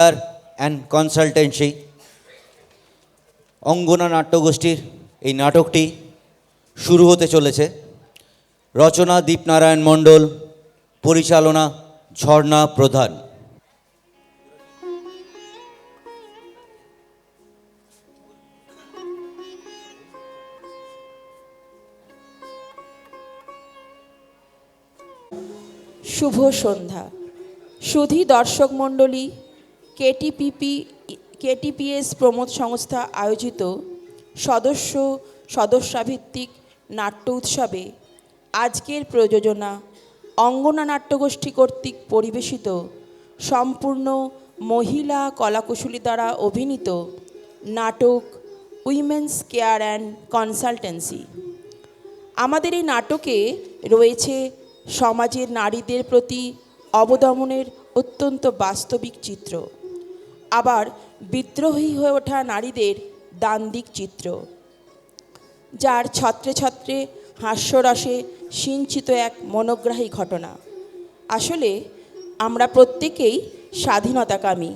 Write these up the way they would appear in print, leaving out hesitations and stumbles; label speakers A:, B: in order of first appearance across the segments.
A: And consultancy অঙ্গনা নাট্যগোষ্ঠীর এই নাটকটি শুরু হতে চলেছে। রচনা দীপনারায়ণ মণ্ডল, পরিচালনা ঝর্ণা প্রধান।
B: শুভ সন্ধ্যা। সুধী দর্শক মণ্ডলী, কেটিপিএস প্রমোদ সংস্থা আয়োজিত সদস্যাভিত্তিক নাট্য উৎসবে আজকের প্রযোজনা অঙ্গনা নাট্যগোষ্ঠী কর্তৃক পরিবেশিত সম্পূর্ণ মহিলা কলাকুশলী দ্বারা অভিনীত নাটক উইমেন্স কেয়ার অ্যান্ড কনসালটেন্সি। আমাদের এই নাটকে রয়েছে সমাজের নারীদের প্রতি অবদমনের অত্যন্ত বাস্তবিক চিত্র, আবার বিদ্রোহী হয়ে ওঠা নারীদের দান্দিক চিত্র, যার ছত্রে ছত্রে হাস্যরসে সিঞ্চিত এক মনোগ্রাহী ঘটনা। আসলে আমরা প্রত্যেকেই স্বাধীনতাকামী।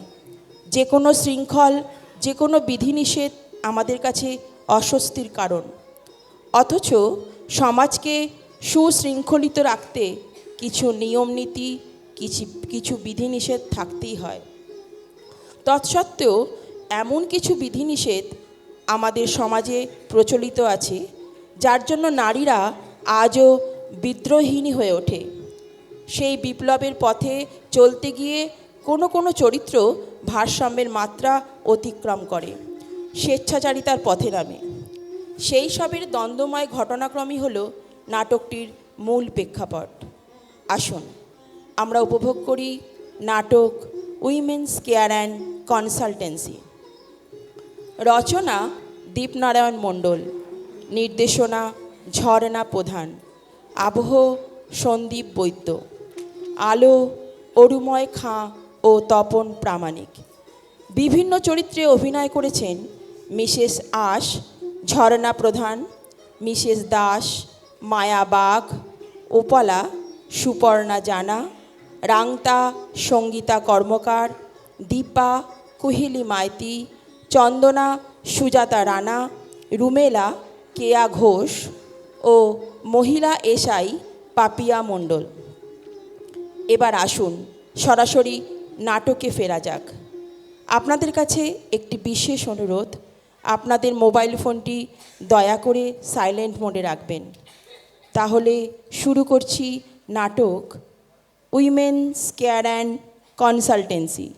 B: যে কোনো শৃঙ্খল, যে কোনো বিধিনিষেধ আমাদের কাছে অস্বস্তির কারণ, অথচ সমাজকে সুশৃঙ্খলিত রাখতে কিছু নিয়মনীতি, কিছু বিধিনিষেধ থাকতেই হয়। তৎসত্ত্বেও এমন কিছু বিধিনিষেধ আমাদের সমাজে প্রচলিত আছে, যার জন্য নারীরা আজও বিদ্রোহিণী হয়ে ওঠে। সেই বিপ্লবের পথে চলতে গিয়ে কোনো কোনো চরিত্র ভারসাম্যের মাত্রা অতিক্রম করে, স্বেচ্ছাচারিতার পথে নামে। সেই সবের দ্বন্দ্বময় ঘটনাক্রমই হল নাটকটির মূল প্রেক্ষাপট। আসুন আমরা উপভোগ করি নাটক উইমেন্স কেয়ার অ্যান্ড কনসালটেন্সি। রচনা দীপনারায়ণ মণ্ডল, নির্দেশনা ঝর্ণা প্রধান, আবহ সন্দীপ বৈদ্য, আলো অরুময় খাঁ ও তপন প্রামাণিক। বিভিন্ন চরিত্রে অভিনয় করেছেন মিসেস আশ, ঝর্ণা প্রধান, মিসেস দাস, মায়া বাগ, ওপালা, সুপর্ণা জানা, রাংতা সঙ্গীতা কর্মকার, দীপা কুহিলি মাইতি, চন্দনা সুজাতা রানা, রুমেলা কেয়া ঘোষ ও মহিলা এসআই পাপিয়া মণ্ডল। এবার আসুন সরাসরি নাটকে ফেরা যাক। আপনাদের কাছে একটি বিশেষ অনুরোধ, আপনাদের মোবাইল ফোনটি দয়া করে সাইলেন্ট মোডে রাখবেন। তাহলে শুরু করছি নাটক উইমেন্স কেয়ার অ্যান্ড কনসালটেন্সি।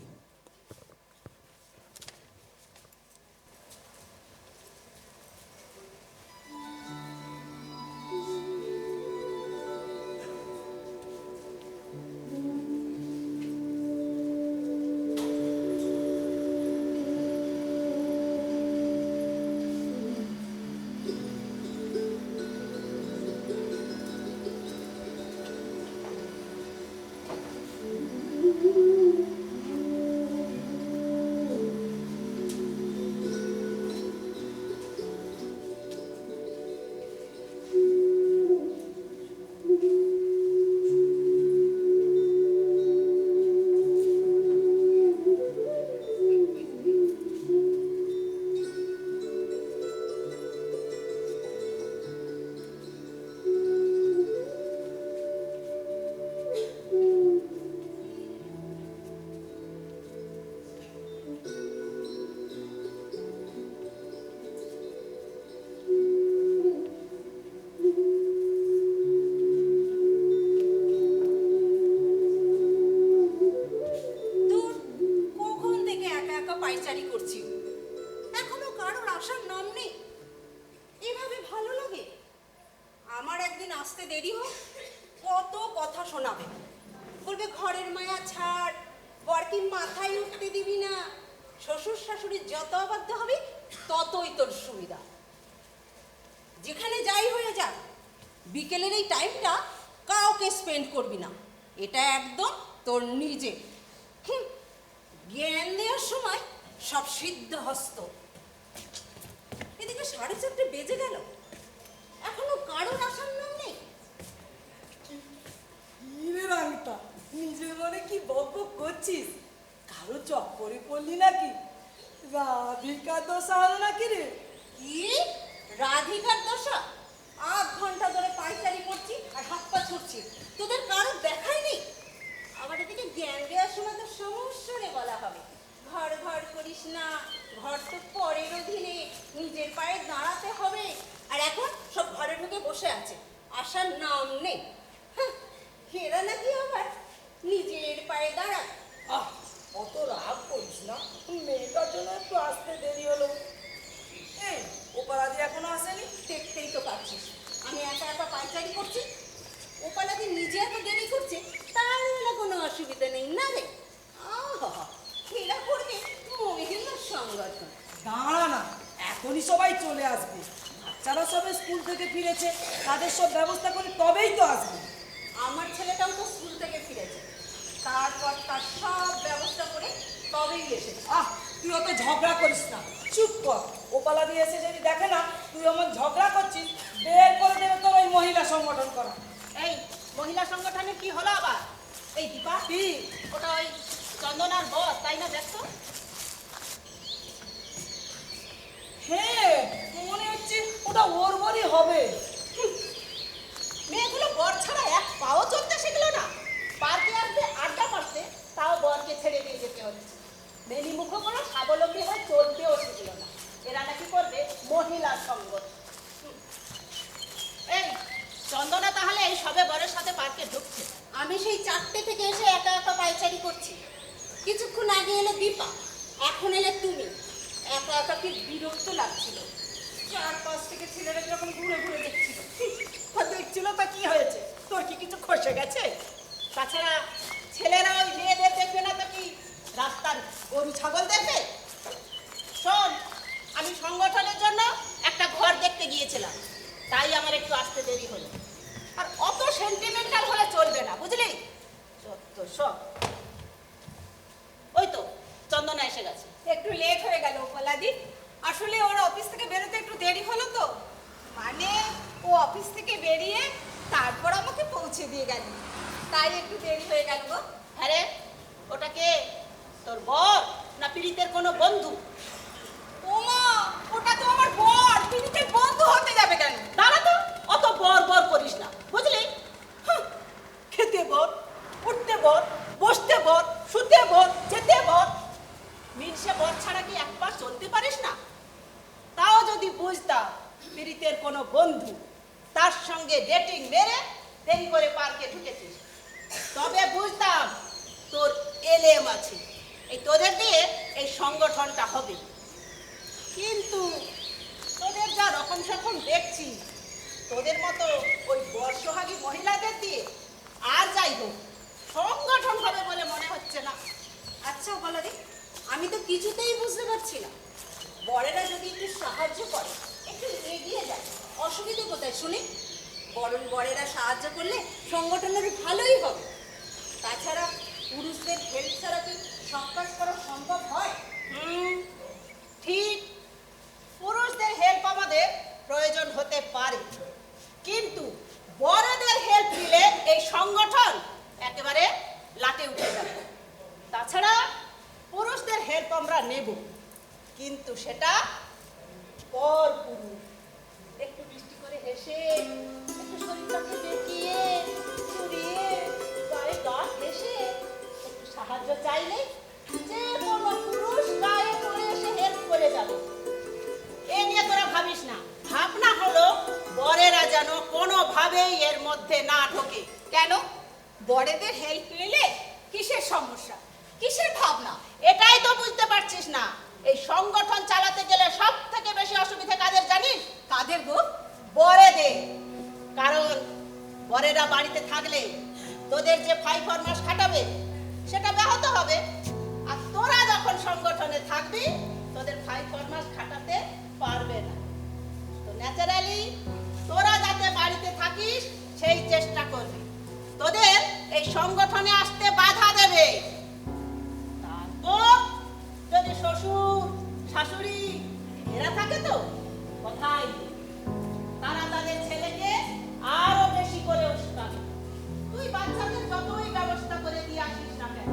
C: শ্বশুর শাশুড়ি যত অবাধ্য হবে ততই তোর সুবিধা। যেখানে যাই হয়ে যাক, বিকেলের এই টাইমটা কাউকে স্পেন্ড করবি না, এটা একদম তোর নিজে। জ্ঞান দেওয়ার সময় সব সিদ্ধ হস্ত। এদিকে 4:30 বেজে গেল, এখনো কারোর আসার নাম নেই। নিজের মনে কি বক বক করছিস?
D: কারো চক্করে পড়লি নাকি? রাধিকা দোষা হলো নাকি রে?
C: কি রাধিকার দশা? 8 ঘন্টা ধরে পায়চারি করছি আর হাত পা ছুটছি, তোদের কারো দেখাই নেই। আবার এদিকে জ্ঞান দেওয়ার সময় তো সমস্যা রে বলা হবে, ঘর ঘর করিস না, ঘর তো পরের অধীনে, নিজের পায়ে দাঁড়াতে হবে। আর এখন সব ঘরে ঢুকে বসে আছে, আসার নাম নেই। হাহ, এরা নাকি আবার নিজের পায়ে দাঁড়ায়।
D: আহ, অত রাগ করিস না, মেয়েটার জন্য একটু আসতে দেরি হলো। এই ওপারাদি এখনো আসেনি?
C: দেখতেই তো পাচ্ছিস আমি একা একা পায়চারি করছি, ওপালাদি নিজে এত দেরি করছে, তার না কোনো অসুবিধা নেই না রে। আহা, এরা করবে মহিলার সংগঠন।
D: দাঁড়া না, এখনই সবাই চলে আসবে। বাচ্চারা সবে স্কুল থেকে ফিরেছে, তাদের সব ব্যবস্থা করে তবেই তো আসবে।
C: আমার ছেলেটাও তো স্কুল থেকে ফিরেছে, তারপর তার সব ব্যবস্থা করে তবেই এসেছে।
D: আহ, তুই অত ঝগড়া করিস না, চুপ কর। ওপালা দিয়ে এসে যদি দেখে না তুই এমন ঝগড়া করছিস, বের করে দেবে তোর ওই মহিলা সংগঠন করা।
E: এই মহিলা সংগঠনের কি হলো আবার? এই দীপা,
D: কি?
E: ওটা ওই চন্দনার বস, তাই না? দেখতো
D: হ্যাঁ, মনে হচ্ছে ওটা ওর বরই হবে।
E: মেয়েগুলো বর ছাড়া এক পাও চলতে শিখলো না। পার্কে আসবে আড্ডা মারতে, তাও বরকে ছেড়ে দিয়ে যেতে হচ্ছে। মেলি মুখ করে স্বাবলম্বী হয়ে চলতেও শিখলো না। এরা নাকি করবে মহিলা সংগঠন। এই চন্দনা তাহলে এই সবে বরের সাথে পার্কে ঢুকছে।
C: আমি সেই 4টে থেকে এসে একা একা পায়চারি করছি। কিছুক্ষণ আগে এলে দীপা, এখন এলে তুমি। একা একা কি বিরক্ত লাগছিল। 4-5 থেকে ছেলেরা যখন ঘুরে ঘুরে দেখছিল।
E: দেখছিল তা কি হয়েছে? তোর কি কিছু খসে গেছে? তাছাড়া ছেলেরা ওই মেয়েদের দেখবে না তো কি রাস্তার গরু ছাগল দেখবে? শোন, আমি সংগঠনের জন্য একটা ঘর দেখতে গিয়েছিলাম, তাই আমার একটু আসতে দেরি হলো। আর অত সেন্টিমেন্টাল হলে চলবে না, বুঝলি? সত্য সব। ওই তো চন্দনা এসে গেছে।
F: একটু লেট হয়ে গেল পলাদি, আসলে ওর অফিস থেকে বেরোতে একটু দেরি হলো তো। মানে ও অফিস থেকে বেরিয়ে তারপর আমাকে পৌঁছে দিয়ে গেল, তাই একটু দেরি হয়ে গেল গো।
E: হ্যাঁ রে, ওটা কে? তোর বর না পীড়িতের কোনো বন্ধু?
F: ওমা, ওটা তো আমার বর, পীড়িতের বন্ধু হতে যাবে কেন?
E: দাঁড়া তো, অত বর বর করিস না, বুঝলি? হুঁ, খেতে বর, উঠতে বর, বসতে বর, শুতে বর, যেতে বর। মিনসে বর ছাড়া কি একবার চলতে পারিস না? তাও যদি বুঝতাম পীড়িতের কোনো বন্ধু, তার সঙ্গে ডেটিং মেরে দেরি করে পার্কে ঢুকেছিস, তবে বুঝতাম তোর এলেম আছে, এই তোদের দিয়ে এই সংগঠনটা হবে। কিন্তু তোদের যা রকম সকম দেখছি, তোদের মতো ওই বর্ষহাগী মহিলাদের দিয়ে আর যাই হোক সংগঠন হবে বলে মনে হচ্ছে না।
C: আচ্ছা বলাদি, আমি তো কিছুতেই বুঝতে পারছি না। বড়েরা যদি একটু সাহায্য করে, একটু এগিয়ে যায়, অসুবিধে কোথায় শুনি? বরং বড়েরা সাহায্য করলে সংগঠনের ভালোই হবে। তাছাড়া পুরুষদের হেল্প ছাড়া কি সব কাজ করা সম্ভব হয়?
E: ঠিক, পুরুষদের হেল্প আমাদের প্রয়োজন হতে পারে, কিন্তু বড়দের হেল্প নিলে এই সংগঠন একেবারে লাটে উঠে যাবে। তাছাড়া পুরুষদের হেল্প আমরা নেব, কিন্তু সেটা পর পুরুষ। একটু বৃষ্টি করে হেসে, একটু শরীরটাকে বেঁকিয়ে চুরিয়ে গায়ে গা ঘেঁষে একটু সাহায্য চাইলে যে কোনো পুরুষ গায়ে পড়ে এসে হেল্প করে যাবে। এ নিয়ে তোরা ভাবিস না। ভাবনা হলো বরেরা যেন কোনোভাবেই এর মধ্যে না ঢোকে।
F: কেন? বড়দের হেল্প নিলে কিসের সমস্যা, কিসের ভাবনা?
E: এটাই তো বুঝতে পারছিস না। এই সংগঠন চালাতে গেলে সব থেকে বেশি অসুবিধা কাদের জানিস?
F: কাদের গো?
E: বরেদের। কারণ বরেরা বাড়িতে থাকলে তোদের যে ফাইফরমাস খাটাবে সেটা ব্যাহত হবে, আর তোরা যখন সংগঠনে থাকবি তোদের ফাইফরমাস খাটাতে পারবে না। তো ন্যাচারালি তোরা যাতে বাড়িতে থাকিস সেই চেষ্টা করবি। তোদের এই সংগঠনে আসতে বাধা দেবে। তারপর যদি শ্বশুর শাশুড়ি এরা থাকে তো কথাই নেই। তারা তাদের ছেলেকে আরো বেশি করে উস্কাবে। তুই বাচ্চাদের যতই ব্যবস্থা করে দিয়ে আসিস না কেন,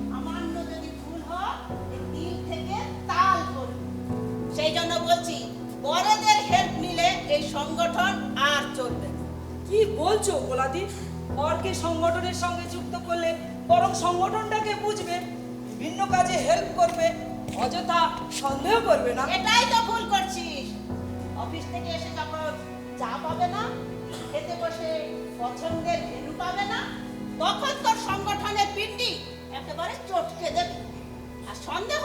E: সামান্য যদি ভুল এই সংগঠন আর চলবে না।
D: কি বলছো গোলাদি? বরকে সংগঠনের সঙ্গে যুক্ত করলে বরং সংগঠনটাকে বুঝবে, বিভিন্ন কাজে হেল্প করবে, অযথা সন্দেহ করবে না।
E: এটাই তো ভুল করছিস। অফিস থেকে এসে যখন চা পাবে না, খেতে বসে পছন্দের মেনু পাবে না, তখন তোর সংগঠনের পিন্ডি একেবারে চটকে দেবে। আর সন্দেহ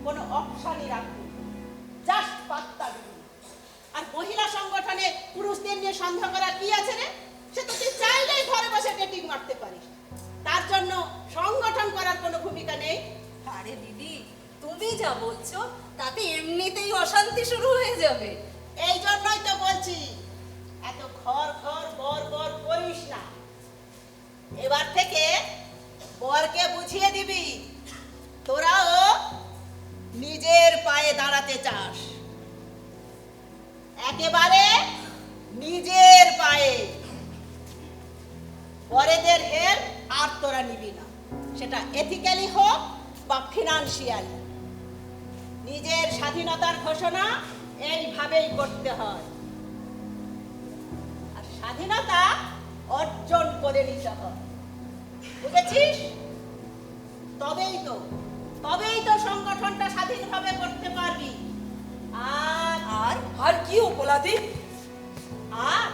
E: কোনো অপশানই রাখবি, জাস্ট পাত্তা দিবি না। আর মহিলা সংগঠনে পুরুষদের নিয়ে সন্দেহ করার কি আছে রে? সে তো তুই চাইলেই ঘরে বসে ডেটিং মারতে পারিস। তার জন্য সংগঠন করার কোনো ভূমিকা নেই।
C: আরে দিদি, তুমি যা বলছো তাতে এমনিতেই অশান্তি শুরু হয়ে যাবে।
E: এই জন্যই তো বলছি, এত ঘর ঘর বর বর করিস না। এবার থেকে বরকে বুঝিয়ে দিবি তোরাও নিজের পায়ে দাঁড়াতে চাস, একেবারে নিজের পায়ে। বরেদের হেল্প আর তোরা নিবি না, সেটা এথিক্যালি হোক বা ফিনান্সিয়ালি। নিজের স্বাধীনতার ঘোষণা এইভাবেই করতে হয়, আর স্বাধীনতা অর্জন করে নিতে হয়। বুঝেছিস? তবেই তো সংগঠনটা স্বাধীনভাবে করতে পারবি। আর আর
D: আর কি গোলাদি?
E: আর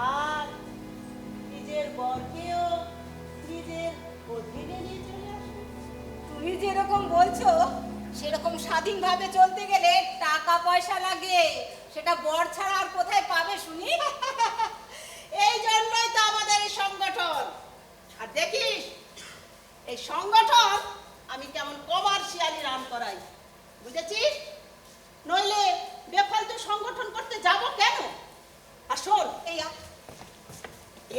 E: আর নিজের বরকেও নিজের অধীনে নিয়ে চলে আসবে।
F: তুমি যেরকম বলছো সেরকম স্বাধীনভাবে চলতে গেলে টাকা পয়সা লাগে, সেটা বর ছাড়া আর কোথায় পাবে শুনি?
E: এই জন্যই তো আমাদের এই সংগঠন। আর দেখিস এই সংগঠন আমি কেমন কমার্শিয়ালি রান করাই, বুঝেছিস? নইলে বেফালতু সংগঠন করতে যাব কেন? আর শোন,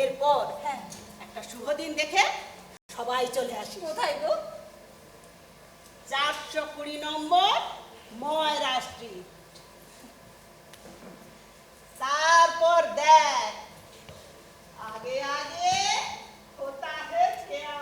E: এরপর একটা শুভ দিন দেখে সবাই চলে আসি।
F: কোথায় গো?
E: 420 নম্বর ময়রা স্ট্রিট। তারপর দেখ আগে আগে होता है क्या।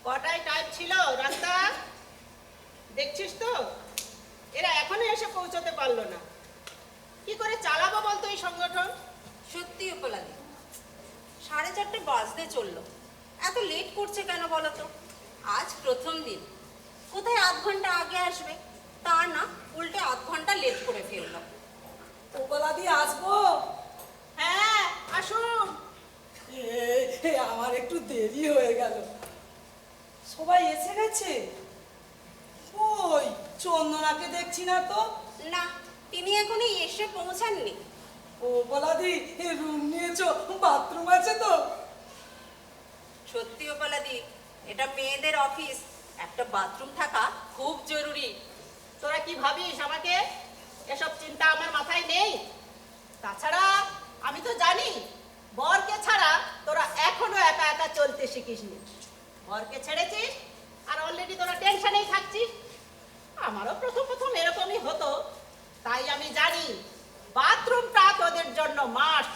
E: কটায় টাইম ছিল রাস্তা দেখছিস তো? এরা এখনো এসে পৌঁছতে পারলো না। কি করে চালাবো বলতো এই সংগঠন?
C: সত্যি উপলাদি, 4:30 বাজতে চললো, এত লেট করছে কেন বলো তো? আজ প্রথম দিন, কোথায় আধ ঘন্টা আগে আসবে, তা না উল্টে আধ ঘন্টা লেট করে ফেললো।
D: গোপালাদি আসবো?
E: হ্যাঁ আসুন।
D: আমার একটু দেরি হয়ে গেল। সবাই এসে গেছে? ওই চন্দনাকে দেখছি না তো।
C: না, তিনি এখনই এসে পৌঁছাননি।
D: ও গোপালাদি, রুম নিয়েছো? বাথরুম আছে তো?
C: সত্যি গোপালাদি, এটা মেয়েদের অফিস, একটা বাথরুম থাকা খুব জরুরি।
E: তোরা কি ভাবিস আমাকে? এসব চিন্তা আমার মাথায় নেই। তাছাড়া আমি তো জানি বরকে ছাড়া তোরা এখনো একা একা চলতে শিখিসনি। বরকে ছেড়েছিস আর অলরেডি তোরা টেনশনেই থাকছিস। আমারও প্রথম প্রথম এরকমই হতো, তাই আমি জানি বাথরুমটা তোদের জন্য মাস্ট।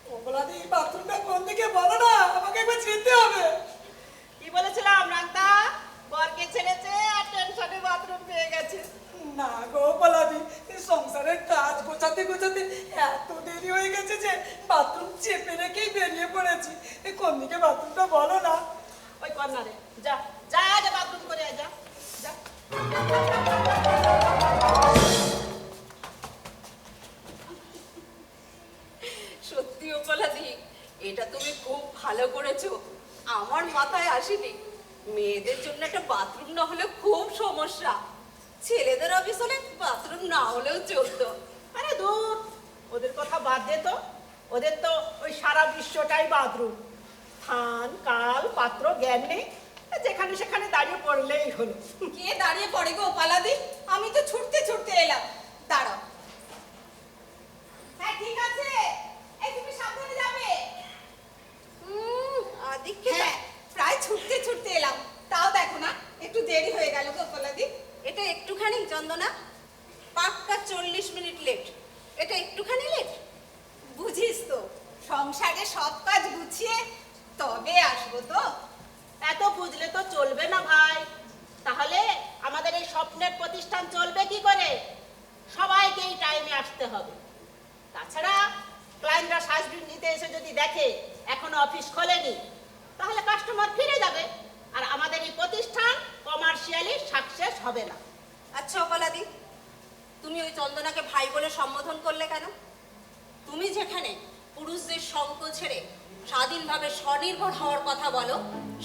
D: গোপালাদি, বাথরুমটা কোন দিকে বলো না, আমাকে একবার যেতে হবে।
E: কি বলেছিলাম রাগদা? বরকে ছেড়েছে আর টেনশনে বাথরুম পেয়ে গেছে।
D: না গোপালাদি, সংসারের কাজ গোছাতে গোছাতে এত দেরি হয়ে গেছে যে বাথরুম চেপে রেখেই বেরিয়ে পড়েছি। কোন দিকে বাথরুমটা বলো না।
E: ওই কর্নারে যা, যা আগে বাথরুম করে আয়, যা যা।
C: সত্যি গোপালাদি, এটা তুমি খুব ভালো করেছো, আমার মাথায় আসেনি। মেয়েদের জন্য একটা বাথরুম না হলে খুব সমস্যা। ছেলেদের অফিস হলে বাথরুম না হলেও চলতো।
E: আরে দূর, ওদের কথা বাদ দে তো। ওদের তো ওই সারা বিশ্বটাই বাথরুম। স্থান কাল পাত্র জ্ঞান নেই, যেখানে সেখানে দাঁড়িয়ে পড়লেই হলো।
F: কে দাঁড়িয়ে পড়ে গো গোপালাদি? আমি তো ছুটতে ছুটতে এলাম। দাঁড়াও। হ্যাঁ ঠিক আছে, এই তুমি সাবধানে যাবে।
C: আদিকে
F: হ্যাঁ, প্রায় ছুটতে ছুটতে এলাম, তাও দেখো না একটু দেরি হয়ে গেল গো গোপালাদি।
C: এটা একটুখানি চন্দনা, পাক্কা 40 মিনিট লেট। এটা একটুখানি লেট?
F: বুঝিস তো, সংসারে সব কাজ গুছিয়ে তবে আসবো তো।
E: এত বুঝলে তো চলবে না ভাই। তাহলে আমাদের এই স্বপ্নের প্রতিষ্ঠান চলবে কি করে? সবাইকেই টাইমে আসতে হবে। তাছাড়া ক্লায়েন্টরা সার্ভিস নিতে এসে যদি দেখে এখনো অফিস খোলেনি, তাহলে কাস্টমার ফিরে যাবে আর আমাদের এই প্রতিষ্ঠান কমার্শিয়ালি সাকসেস হবে না।
C: আচ্ছা গোপালাদি, তুমি ওই চন্দনাকে ভাই বলে সম্বোধন করলে কেন? তুমি যেখানে পুরুষদের সঙ্গ ছেড়ে স্বাধীনভাবে স্বনির্ভর হওয়ার কথা বলো,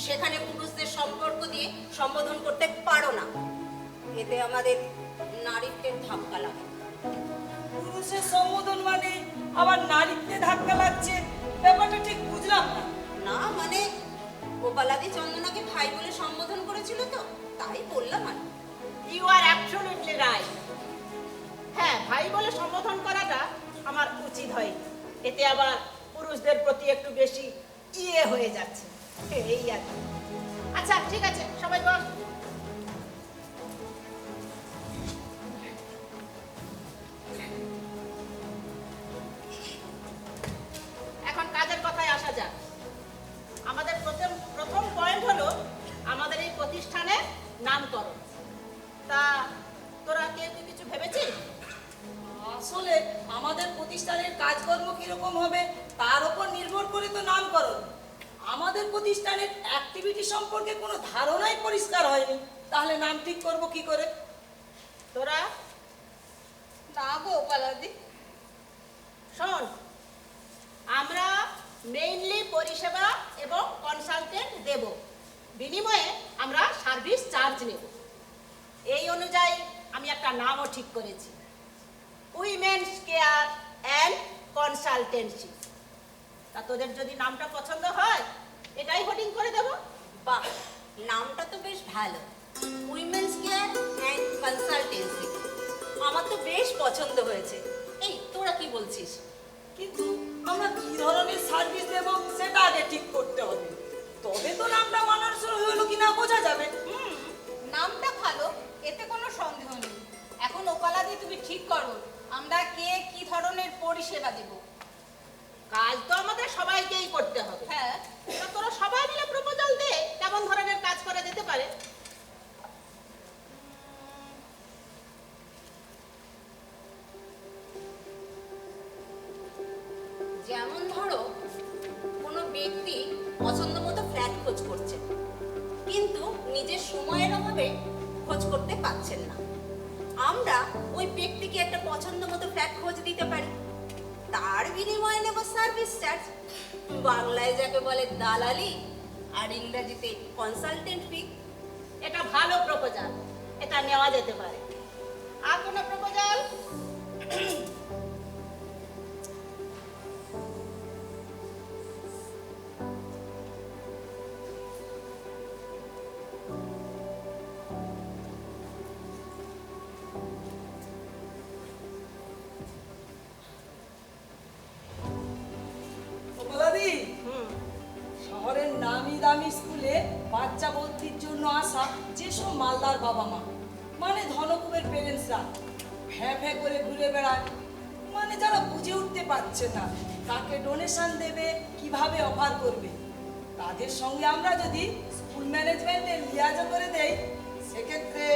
C: সেখানে পুরুষদের সম্পর্ক দিয়ে সম্বোধন করতে পারো না। এতে আমাদের নারীত্বের ধাক্কা লাগে।
D: পুরুষের সম্বোধন মানে আবার নারীত্বে ধাক্কা লাগছে, ব্যাপারটা ঠিক বুঝলাম না।
C: না মানে, গোপালাদি চন্দনাকে ভাই বলে সম্বোধন করেছিল তো, তাই বললাম আর।
E: You are absolutely right. হ্যাঁ, ভাই বলে সম্বোধন করাটা আমার উচিত হয়। এতে আবার পুরুষদের প্রতি একটু বেশি ইয়ে হয়ে যাচ্ছে, এই আর কি। আচ্ছা ঠিক আছে, সবাই বস। এখন কাজের কথায় আসা যাক। আমাদের প্রথম পয়েন্ট হলো আমাদের এই প্রতিষ্ঠানের নামকরণ। তা তোরা কেউ কি কিছু ভেবেছিস?
D: আসলে আমাদের প্রতিষ্ঠানের কাজকর্ম কিরকম হবে তার উপর নির্ভর করে তো নামকরণ। আমাদের প্রতিষ্ঠানের অ্যাক্টিভিটি সম্পর্কে কোনো ধারণাই পরিষ্কার হয়নি, তাহলে নাম ঠিক করব কি করে?
E: তোরা
F: না গো গোপালাদি।
E: শোন, আমরা মেইনলি পরিষেবা এবং কনসালটেন্ট দেব, বিনিময়ে আমরা সার্ভিস চার্জ নেব। এই অনুযায়ী আমি একটা নামও ঠিক করেছি, উইমেন্স কেয়ার অ্যান্ড কনসালটেন্সি। তা তোদের যদি নামটা পছন্দ হয় এটাই হোর্ডিং করে দেব।
C: বাহ, নামটা তো বেশ ভালো, উইমেন্স কেয়ার অ্যান্ড কনসালটেন্সি। আমার তো বেশ পছন্দ হয়েছে। এই তোরা কি বলছিস?
D: কিন্তু আমরা কি ধরনের সার্ভিস দেব সেটা আগে ঠিক করতে হবে, তবে তো নামটা মানানসই হলো কিনা বোঝা যাবে।
F: নামটা ভালো, এতে কোনো সন্দেহ নেই। এখন গোপালাদি তুমি ঠিক করো, আমরা কে কি ধরনের পরিষেবা দেব।
E: কাজ তো আমাদের সবাইকেই করতে হবে।
F: হ্যাঁ,
E: তা তোরা সবাই মিলে প্রপোজাল দে কেমন ধরনের কাজ করা যেতে পারে।
C: যেমন ধরো, কোনো ব্যক্তি পছন্দ মতো ফ্ল্যাট করছেন, কিন্তু নিজের সময়ের অভাবে খোঁজ করতে পারছেন না। আমরা ওই ব্যক্তিকে একটা পছন্দ মতো ফ্ল্যাট খোঁজ দিতে পারি, তার বিনিময়ে নেব সার্ভিস চার্জ, বাংলায় যাকে বলে দালালি আর ইংরেজিতে কনসালটেন্ট ফি।
E: এটা ভালো প্রপোজাল, এটা নেওয়া যেতে পারে। আর কোনো প্রপোজাল?
D: কমলাদি, শহরের নামি দামি স্কুলে বাচ্চা ভর্তির জন্য আসা যেসব মালদার বাবা মা, মানে ধনকুবের পেরেন্টসরা ভ্যাঁ ভ্যাঁ করে ঘুরে বেড়ায়, মানে যারা বুঝে উঠতে পারছে না কাকে ডোনেশন দেবে, কিভাবে অফার করবে, তাদের সঙ্গে আমরা যদি স্কুল ম্যানেজমেন্টে লিয়াজো করে দেই, সেক্ষেত্রে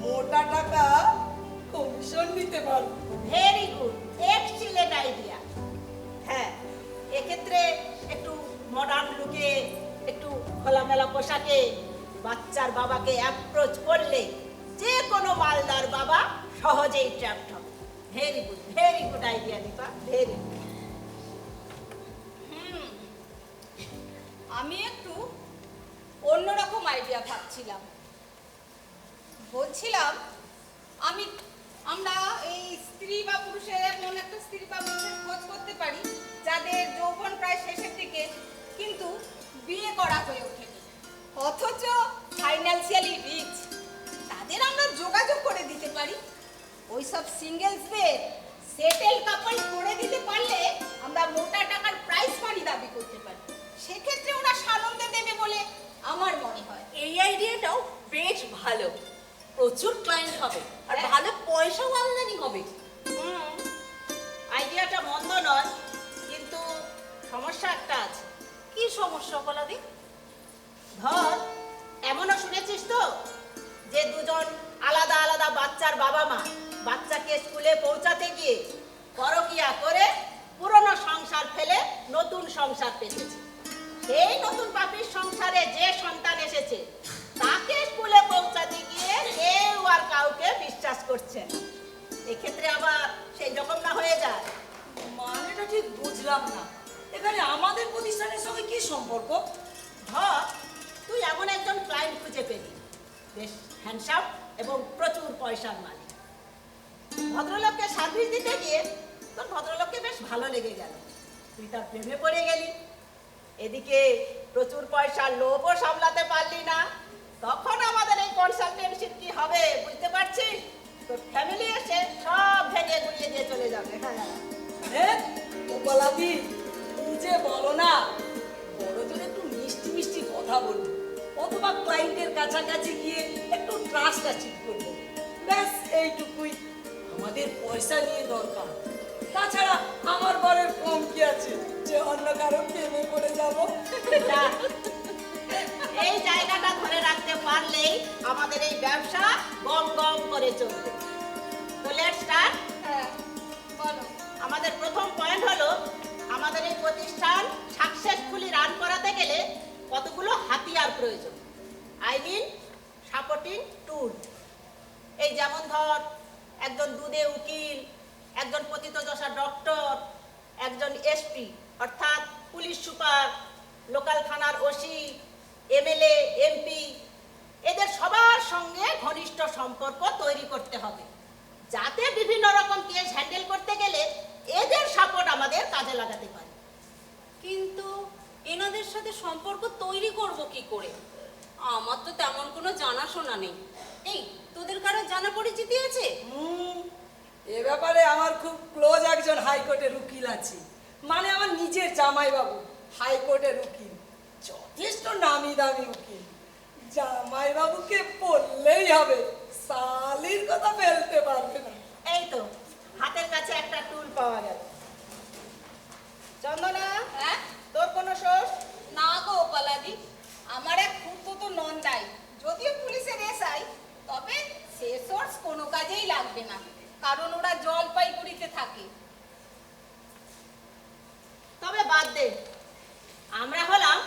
D: মোটা টাকা কমিশন নিতে পারবো।
E: Very good, excellent idea. হ্যাঁ, এক্ষেত্রে একটু মডার্ন লুকে, একটু খোলামেলা পোশাকে বাচ্চার বাবাকে অ্যাপ্রোচ করলে যে কোনো মালদার বাবা সহজেই ট্র্যাপড হবে। Very good idea Dipa, very good.
F: আমি একটু অন্যরকম আইডিয়া ভাবছিলাম। বলছিলাম আমরা এই স্ত্রী বা পুরুষের এমন একটা স্ত্রী বা পুরুষের খোঁজ করতে পারি যাদের যৌবন প্রায় শেষের দিকে, কিন্তু বিয়ে করা হয়ে ওঠেনি, অথচ ফাইন্যান্সিয়ালি রিচ। তাদের আমরা যোগাযোগ করে দিতে পারি। ওইসব সিঙ্গেলসদের সেটেল কাপল করে দিতে পারলে আমরা মোটা টাকার প্রাইস মানি দাবি করতে পারি। সেক্ষেত্রে ওরা সানন্দে দেবে বলে আমার মনে হয়।
C: এই আইডিয়াটাও বেশ ভালো, প্রচুর ক্লায়েন্ট হবে আর ভালো পয়সাও আমদানি হবে।
E: আইডিয়াটা মন্দ নয়, কিন্তু সমস্যা একটা আছে।
C: কি সমস্যা বলাদি?
E: ধর, এমনও শুনেছিস তো যে দুজন আলাদা আলাদা বাচ্চার বাবা মা বাচ্চাকে স্কুলে পৌঁছাতে গিয়ে পরকিয়া করে পুরনো সংসার ফেলে নতুন সংসার পেতেছে। সেই নতুন পাপির সংসারে যে সন্তান এসেছে তাকে স্কুলে পৌঁছাতে গিয়ে কেউ আর কাউকে বিশ্বাস করছে না। এক্ষেত্রে আবার সেই রকম না হয়ে যায়।
D: মানেটা ঠিক বুঝলাম না, এখানে আমাদের প্রতিষ্ঠানের সঙ্গে কি সম্পর্ক?
E: ধর, তুই এমন একজন ক্লায়েন্ট খুঁজে পেলি, বেশ হ্যান্ডসাম এবং প্রচুর পয়সার মালিক। ভদ্রলোককে সার্ভিস দিতে গিয়ে তোর ভদ্রলোককে বেশ ভালো লেগে গেল, তুই তার প্রেমে পড়ে গেলি। এদিকে প্রচুর পয়সার লোভও সামলাতে পারলি না, তখন আমাদের এই কনসালটেন্সির কি হবে বুঝতে পারছিস? তোর ফ্যামিলি এসে সব ভেঙে গুড়িয়ে দিয়ে চলে যাবে।
D: হ্যাঁ গোপালাদি, তুমি যে বলো না, বড় জোরে একটু মিষ্টি মিষ্টি কথা বলবো, অথবা ক্লায়েন্টের কাছাকাছি গিয়ে একটু ট্রাস্ট অ্যাচিভ করবো, ব্যাস এইটুকুই। আমাদের পয়সা নিয়ে দরকার, তাছাড়া আমার বরের কম কি আছে যে অন্য কারো প্রেমে পড়ে যাবো?
E: যা, এই জায়গাটা ধরে রাখতে পারলেই আমাদের এই ব্যবসা গম গম করে চলবে। তো লেটস স্টার্ট।
F: হ্যাঁ, বলো।
E: আমাদের প্রথম পয়েন্ট হলো, আমাদের এই প্রতিষ্ঠান সাকসেসফুলি রান করাতে গেলে কতগুলো হাতিয়ার প্রয়োজন। আই মিন সাপোর্টিং টুল। এই যেমন ধর, একজন দুধে উকিল, একজন পতিতদশা ডক্টর, একজন এসপি অর্থাৎ পুলিশ সুপার, লোকাল থানার ওসি, এমএলএ, এমপি, এদের সবার সঙ্গে ঘনিষ্ঠ সম্পর্ক তৈরি করতে হবে, যাতে বিভিন্ন রকম কেস হ্যান্ডেল করতে গেলে এদের সাপোর্ট আমাদের কাজে লাগাতে পারি।
C: কিন্তু এনাদের সাথে সম্পর্ক তৈরি করব কি করে? আমার তো তেমন কোনো জানাশোনা নেই। এই, তোদের কারো জানা পরিচিতি আছে?
D: এ ব্যাপারে আমার খুব ক্লোজ একজন হাইকোর্টের উকিল আছে, মানে আমার নিজের জামাইবাবু হাইকোর্টের উকিল, যথেষ্ট নামি দামি উকিল। জামাইবাবুকে বললেই হবে, সালির কথা ফেলতে পারবে না।
E: এই তো হাতের কাছে একটা টুল পাওয়া গেল। চন্দনা,
F: হ্যাঁ?
E: তোর কোনো সোর্স?
F: না গো পালাদি, আমার এক খুঁড়তো নন্দাই, যদিও পুলিশের এসআই, তবে সে সোর্স কোনো কাজেই লাগবে না, কারণ ওরা জলপাইগুড়িতে থাকে।
E: তবে বাদ দে, আমরা হলাম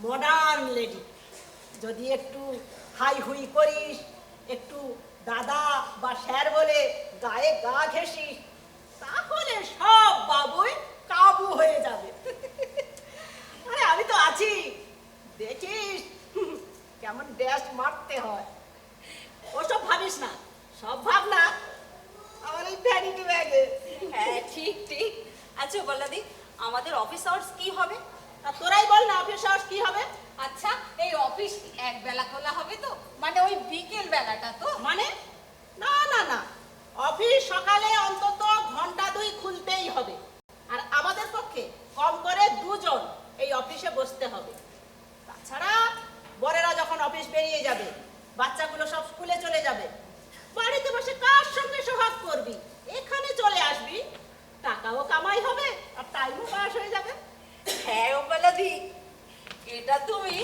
E: মডার্ন লেডি, যদি একটু হাই হুই করিস, একটু দাদা বা স্যার বলে গায়ে গা ঘেঁষিস, তাহলে সব বাবুই কাবু হয়ে যাবে। আরে আমি তো আছি, দেখিস কেমন ড্যাশ মারতে হয়। ওসব ভাবিস না, সব ভাবনা আমার এই ভ্যানিটি ব্যাগে।
C: হ্যাঁ ঠিক ঠিক। আচ্ছা বল্লাদি, আমাদের অফিস আওয়ার্স কি হবে?
E: আর তোরাই বল না অফিস আওয়ার্স কি হবে?
F: আচ্ছা এই অফিস এক বেলা খোলা হবে তো, মানে ওই বিকেল বেলাটা তো?
E: মানে না না না, অফিস সকালে অন্তত ঘন্টা 2 খুলতেই হবে। আর আমাদের পক্ষে কম করে 2 জন এই অফিসে বসতে হবে। তাছাড়া বরেরা যখন অফিস বেরিয়ে যাবে, বাচ্চাগুলো সব স্কুলে চলে যাবে, বাড়িতে বসে কার সঙ্গে সোহাগ করবি? এখানে চলে আসবি, টাকাও কামাই হবে আর টাইমও পাস হয়ে যাবে।
C: হ্যাঁ ও বল্লাদি, এটা তুমি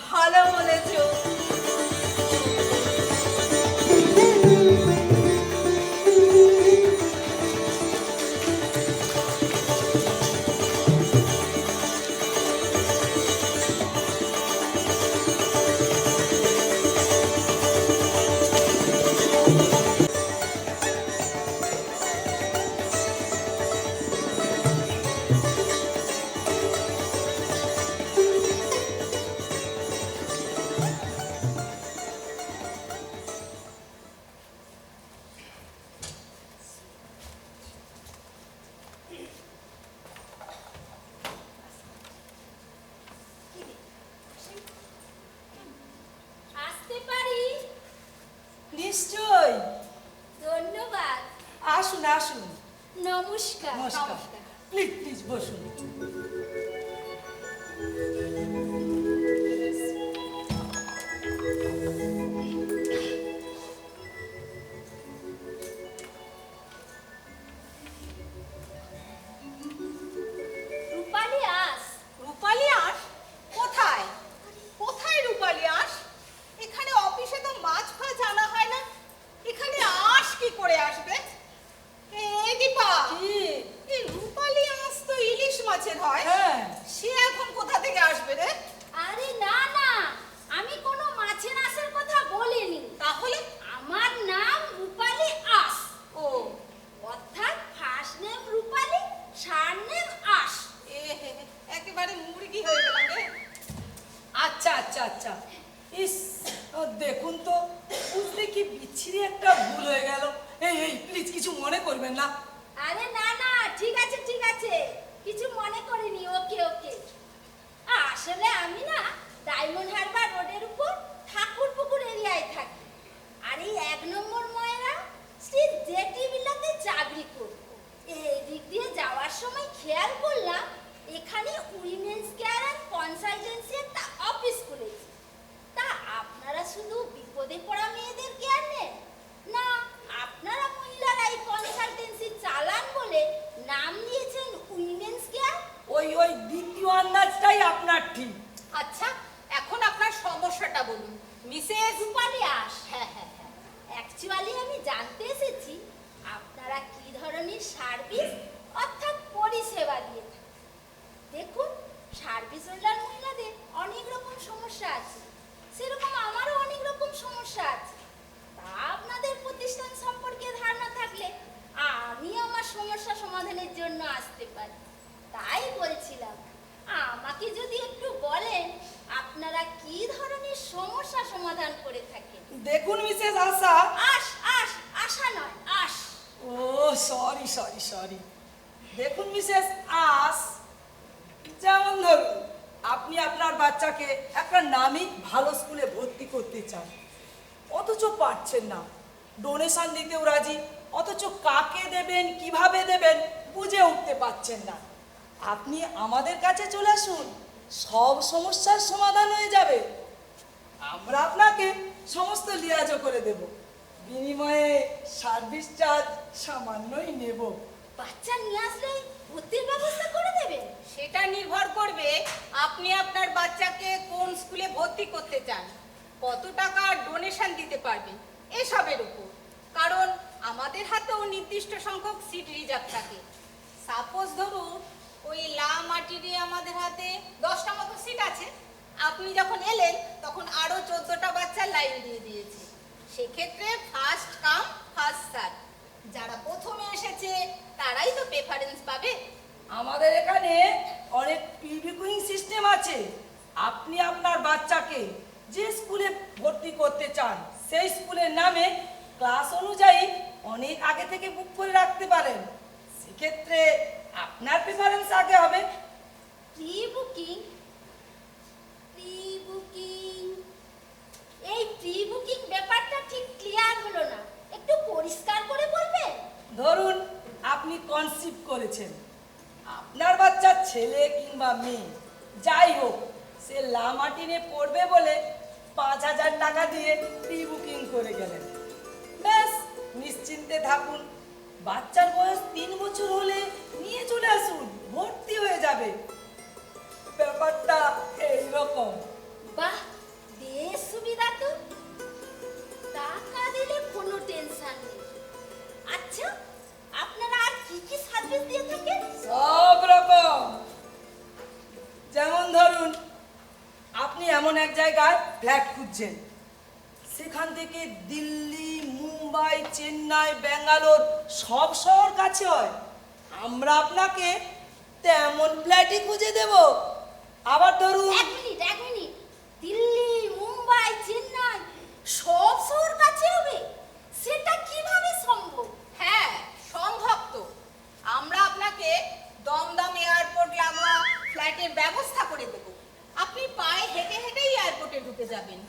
C: ভালো বলেছো।
G: আসতে পারি?
D: নিশ্চয়,
G: ধন্যবাদ।
D: আসুন আসুন।
G: নমস্কার।
D: নমস্কার। প্লিজ প্লিজ বসুন।
G: রূপালী আস।
F: রূপালী আঁশ? কোথায় কোথায় রূপালী আঁশ? এখানে অফিসে তো মাছ ফাছ আনা হয় না, এখানে আঁশ কি করে আসবে? এই দীপা,
D: কি?
F: এই রূপালী আঁশ তো ইলিশ মাছের হয়,
D: হ্যাঁ।
F: সে এখন কোথা থেকে আসবে রে?
G: আরে না না, আমি কোনো মাছের আঁশের কথা বলিনি।
F: তাহলে?
G: আমার নাম রূপালী আস।
F: ও
G: অর্থাৎ ফার্স্ট নেম রূপালী, সারনেম আস।
F: এ হে হে, একেবারে মুরগি হয়ে গেলাম রে।
D: আচ্ছা আচ্ছা আচ্ছা। ইস, দেখুন তো, বুঝলে কি বিচ্ছিরি একটা ভুল হয়ে গেল। এই এই প্লিজ কিছু মনে করবেন না।
G: আরে না না, ঠিক আছে ঠিক আছে, কিছু মনে করিনি। ওকে ওকে। আসলে আমি না ডায়মন্ড হারবার রোডের উপর ঠাকুরপুকুর এরিয়ায় থাকি। আর এই 1 নম্বর ময়রা শ্রী জেটি বিলাতে চাকরি করি। এই দিক দিয়ে যাওয়ার সময় খেয়াল করলাম এখানে উইমেন্স কেয়ার অ্যান্ড কনসালটেন্সি একটা অফিস খুলেছে। তা আপনারা শুধু বিপদে পড়া মেয়েদের কেয়ার নেন না, আপনারা মহিলারা এই কনসালটেন্সি চালান বলে নাম দিয়েছেন উইমেন্স কেয়ার?
D: ওই ওই দ্বিতীয় আন্দাজটাই আপনার ঠিক।
F: আচ্ছা এখন আপনার সমস্যাটা বলুন মিসেস।
G: রূপালী আস। হ্যাঁ হ্যাঁ হ্যাঁ, অ্যাকচুয়ালি আমি জানতে এসেছি আপনারা কি ধরনের সার্ভিস অর্থাৎ পরিষেবা দিয়ে থাকেন। দেখুন, সার্ভিস হোল্ডার মহিলাদের অনেক রকম সমস্যা আছে, সেরকম আমারও অনেক রকম সমস্যা আছে। তা আপনাদের প্রতিষ্ঠান সম্পর্কে ধারণা থাকলে আমি আমার সমস্যা সমাধানের জন্য আসতে পারি। তাই বলছিলাম, আমাকে যদি একটু বলেন আপনারা কি ধরনের সমস্যা সমাধান করে থাকেন।
D: দেখুন মিসেস আশা।
G: আস আস, আশা নয় আস।
D: ও সরি সরি সরি। দেখুন মিসেস আস, যেমন ধরুন আপনি আপনার বাচ্চাকে একটা নামী ভালো স্কুলে ভর্তি করতে চান, অথচ পারছেন না, ডোনেশন দিতেও রাজি, অথচ কাকে দেবেন কিভাবে দেবেন বুঝে উঠতে পারছেন না। আপনি আমাদের কাছে চলে আসুন, সব সমস্যার সমাধান হয়ে যাবে। আমরা আপনাকে সমস্ত লিয়াজও করে দেব, বিনিময়ে সার্ভিস চার্জ সামান্যই নেব।
G: বাচ্চা নিয়ে আসলেই ভর্তির ব্যবস্থা করে দেবেন?
F: সেটা নির্ভর করবে আপনি আপনার বাচ্চাকে কোন স্কুলে ভর্তি করতে চান, কত টাকা ডোনেশন দিতে পারবেন এসবের উপর। কারণ আমাদের হাতেও নির্দিষ্ট সংখ্যক সিট রিজার্ভ থাকে। সাপোজ ধরুন ওই লা মাটিরে আমাদের হাতে 10টা মতো সিট আছে, আপনি যখন এলেন তখন আরো 14টা বাচ্চা লাইন দিয়ে দিয়েছে। সেক্ষেত্রে ফার্স্ট কাম ফার্স্ট সার্ভ, যারা প্রথমে এসেছে তারাই তো প্রেফারেন্স পাবে।
D: আমাদের এখানে অনেক প্রিভিকুইং সিস্টেম আছে। আপনি আপনার বাচ্চাকে যে স্কুলে ভর্তি করতে চান সেই স্কুলের নামে ক্লাস অনুযায়ী অনেক আগে থেকে বুক করে রাখতে পারেন। সেক্ষেত্রে আপনার প্রেফারেন্স আগে হবে।
G: প্রি বুকিং, প্রি বুকিং, এই প্রি বুকিং ব্যাপারটা ঠিক ক্লিয়ার হলো না, একটু পরিষ্কার করে বলবেন?
D: ধরুন আপনি কনসিভ করেছেন, আপনার বাচ্চা ছেলে কিংবা মেয়ে যাই হোক, সে লামাটিনে পড়বে বলে 5,000 টাকা দিয়ে প্রি বুকিং করে গেলেন। ব্যাস নিশ্চিন্তে থাকুন, বাচ্চার বয়স 3 বছর হলে নিয়ে চলে আসুন, ভর্তি হয়ে যাবে। ব্যাপারটা এইরকম।
G: বাহ, বেশ সুবিধা তো, টাকা দিলে কোনো টেনশন নেই। আচ্ছা, আপনারা আর কি কি সার্ভিস দিয়ে থাকেন?
D: সব রকম। যেমন ধরুন আপনি এমন এক জায়গায় ফ্ল্যাট খুঁজছেন, সেখান থেকে দিল্লি, মুম্বাই, চেন্নাই, ব্যাঙ্গালোর সব শহর কাছে হয়, আমরা আপনাকে তেমন ফ্ল্যাটই খুঁজে দেব। আবার ধরুন
G: এক মিনিট, দিল্লি, মুম্বাই, চেন্নাই সব শহর কাছে হবে? সেটা কিভাবে সম্ভব?
F: হ্যাঁ সম্ভব তো। আমরা আপনাকে দমদম এয়ারপোর্ট লাগোয়া ফ্ল্যাটের ব্যবস্থা করে দেব। আপনি পায়ে হেঁটে হেঁটেই এয়ারপোর্টে ঢুকে যাবেন।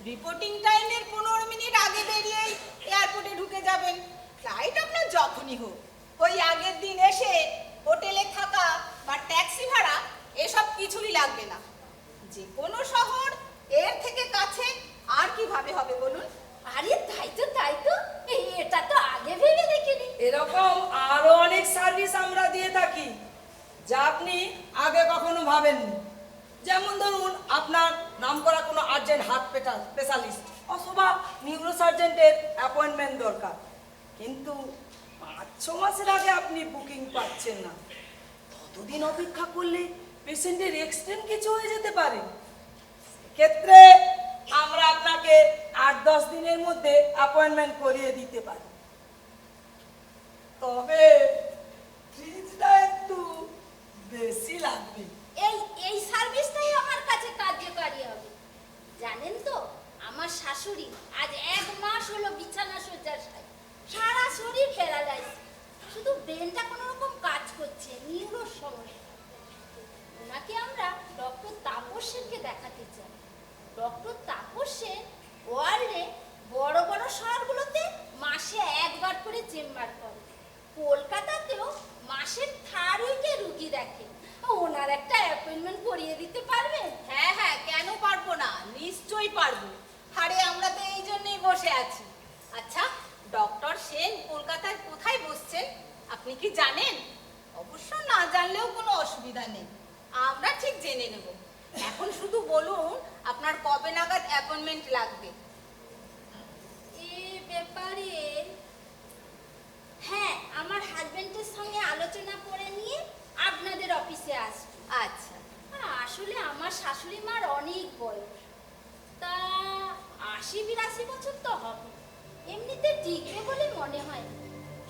F: রিপোর্টিং টাইমের 15 মিনিট আগে বেরিয়েই এয়ারপোর্টে ঢুকে যাবেন। ফ্লাইট আপনার যখনই হোক, ওই আগের দিন এসে হোটেলে থাকা বা ট্যাক্সি ভাড়া এসব কিছুই লাগবে না। যে কোনো শহর এর থেকে কাছে আর কিভাবে হবে বলুন?
G: আরে তাই তো, এটা তো আগে ভেবে দেখিনি।
D: এরকম আরো অনেক সার্ভিস আমরা দিয়ে থাকি যা আপনি আগে কখনো ভাবেননি। যেমন ধরুন আপনার নামকরা কোনো আর্জেন্ট হার্ট স্পেশালিস্ট অথবা নিউরোসার্জেন্টের অ্যাপয়েন্টমেন্ট দরকার, কিন্তু 5-6 মাসের আগে আপনি বুকিং পাচ্ছেন না। ততদিন অপেক্ষা করলে পেশেন্টের এক্সিডেন্ট কিছু হয়ে যেতে পারে। সেক্ষেত্রে আমরা আপনাকে 8-10 দিনের মধ্যে অ্যাপয়েন্টমেন্ট করিয়ে দিতে পারি। তবে ফিজটা একটু বেশি লাগবে।
G: এই সার্ভিসটাই আমার কাছে কার্যকারী হবে। জানেন তো, আমার শাশুড়ি আজ 1 মাস হলো বিছানা শয্যার সারা শরীর প্যারালাইজ, শুধু ব্রেনটা কোনো রকম কাজ করছে, নিউরো সমস্যা। ওনাকে আমরা ডক্টর তাপস সেনকে দেখাতে চাই। ডক্টর তাপস সেন ওয়ার্ল্ডে বড় বড় শহরগুলোতে মাসে 1 বার করে চেম্বার করে। কলকাতাতেও মাসের 3rd উইকে রুগী দেখে। ওনার একটা অ্যাপয়েন্টমেন্ট করিয়ে দিতে পারবেন?
F: হ্যাঁ হ্যাঁ, কেন পারবো না, নিশ্চয়ই পারবো। আরে আমরা তো এই জন্যই বসে আছি। আচ্ছা, ডক্টর সেন কলকাতায় কোথায় বসছেন আপনি কি জানেন? অবশ্য না জানলেও কোনো অসুবিধা নেই, আমরা ঠিক জেনে নেব। এখন শুধু বলুন আপনার কবে নাগাদ অ্যাপয়েন্টমেন্ট লাগবে।
G: এ ব্যাপারে হ্যাঁ, আমার হাজবেন্ডের সঙ্গে আলোচনা করে নিয়ে আপনাদের অফিসে আসবো।
F: আচ্ছা,
G: আসলে আমার শাশুড়ি মার অনেক বয়স, তা 80-82 বছর তো হবে। এমনিতে টিকবে বলে মনে হয় না।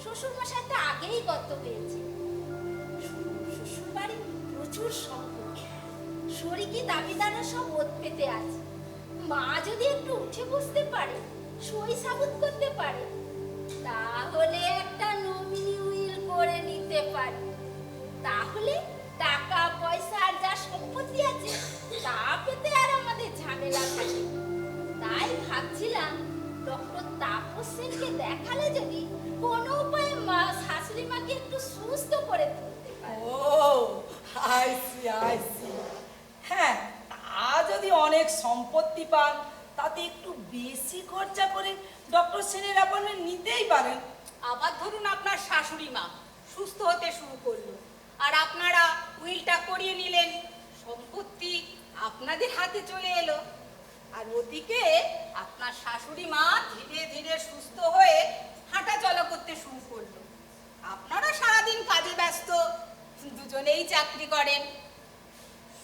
G: শ্বশুরমশাই তো আগেই গত হয়েছে। শ্বশুর বাড়ি প্রচুর সম্পদ, শরিকি দাবিদাররা সব ওত পেতে আছে। মা যদি একটু উঠে বসতে পারে, সই সাবুত করতে পারে, তাহলে একটা নমিনি উইল করে নিতে পারি। তাহলে টাকা পয়সা আর যা সম্পত্তি আছে তা পেতে আর আমাদের ঝামেলা থাকে। তাই ভাবছিলাম ডক্টর তাপস সেনকে দেখালে যদি কোনো উপায়ে মা শাশুড়ি মাকে একটু সুস্থ করে তুলতে পারে।
D: ও আই সি। হ্যাঁ, তা যদি অনেক সম্পত্তি পান, তাতে একটু বেশি খরচা করে ডক্টর সেনের অ্যাপয়েন্টমেন্ট নিতেই পারেন।
F: আবার ধরুন আপনার শাশুড়ি মা সুস্থ হতে শুরু করলো আর আপনারা উইলটা করিয়ে নিলেন, সম্পত্তি আপনাদের হাতে চলে এলো, আর ওদিকে আপনার শাশুড়ি মা ধীরে ধীরে সুস্থ হয়ে হাঁটা চলা করতে শুরু করলো। আপনারা সারাদিন কাজে ব্যস্ত, দুজনেই চাকরি করেন।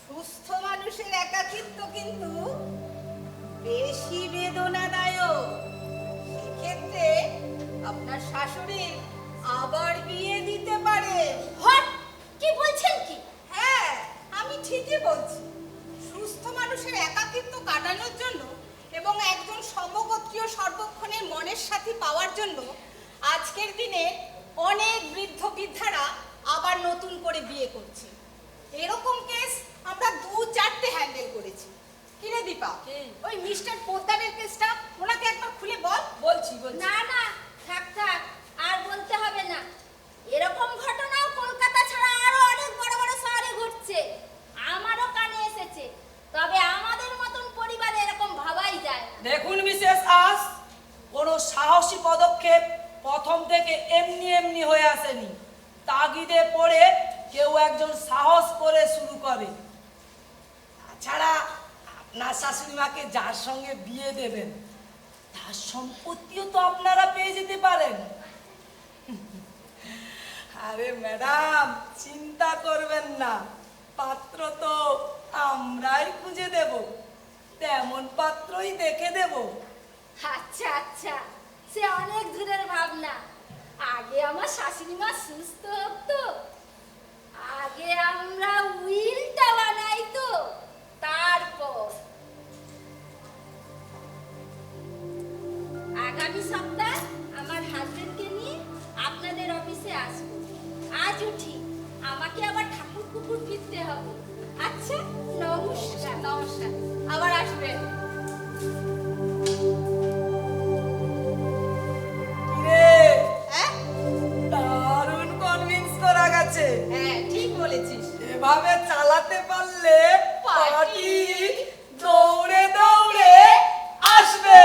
F: সুস্থ মানুষ মানুষের একাকিত্ব কিন্তু বেশি বেদনাদায়ক। সেক্ষেত্রে আপনার শাশুড়ির আবার বিয়ে দিতে পারে।
G: হট, কি বলছেন কি?
F: হ্যাঁ, আমি ঠিকই বলছি। সুস্থ মানুষের একাকিত্ব কাটানোর জন্য এবং একজন সমগোত্রীয় সর্বক্ষণের মনের সাথী পাওয়ার জন্য আজকের দিনে অনেক বৃদ্ধ বৃদ্ধারা আবার নতুন করে বিয়ে করছে। এরকম কেস আমরা 2-4টে হ্যান্ডেল করেছি। কিরে দীপা, ওই মিস্টার পোদ্দারের কেসটা ওনাকে একবার খুলে বল।
D: বলছি
G: না না, থাক থাক, আর বলতে হবে না। এরকম ঘটনাও কলকাতা ছাড়া আরো অনেক বড় বড় শহরে ঘটছে, আমারও কানে এসেছে। তবে আমাদের মতন পরিবারে এরকম ভাবাই যায় না।
D: দেখুন মিসেস আস, কোনো সাহসী পদক্ষেপ প্রথম থেকে এমনি এমনি হয়ে আসেনি। তাগিদে পড়ে কেউ একজন সাহস করে শুরু করে। তাছাড়া আপনার শাশুড়ি মাকে যার সঙ্গে বিয়ে দেবেন তার সম্পত্তিও তো আপনারা পেয়ে যেতে পারেন। আরে ম্যাডাম, চিন্তা করবেন না, পাত্র তো আমরাই খুঁজে দেব, তেমন পাত্রই দেখে দেব।
G: আচ্ছা আচ্ছা, সে অনেক দূরের ভাবনা। আগে আমার শাশুড়ি মা সুস্থ হোক তো, আগে আমরা উইলটা বানাই তো, তারপর। আগামী সপ্তাহ আমার হাজবেন্ডকে নিয়ে আপনাদের অফিসে আসবো। আজ উঠি, আমাকে আবার ঠাকুর পুকুর ফিরতে হবে। আচ্ছা, নমস্কার।
F: নমস্কার, আবার আসবেন।
D: কিরে,
F: হ্যাঁ
D: দারুণ কনভিন্স করা গেছে।
F: হ্যাঁ, ঠিক বলেছিস।
D: এভাবে চালাতে পারলে
F: পার্টি
D: পার্টি দৌড়ে দৌড়ে আসবে।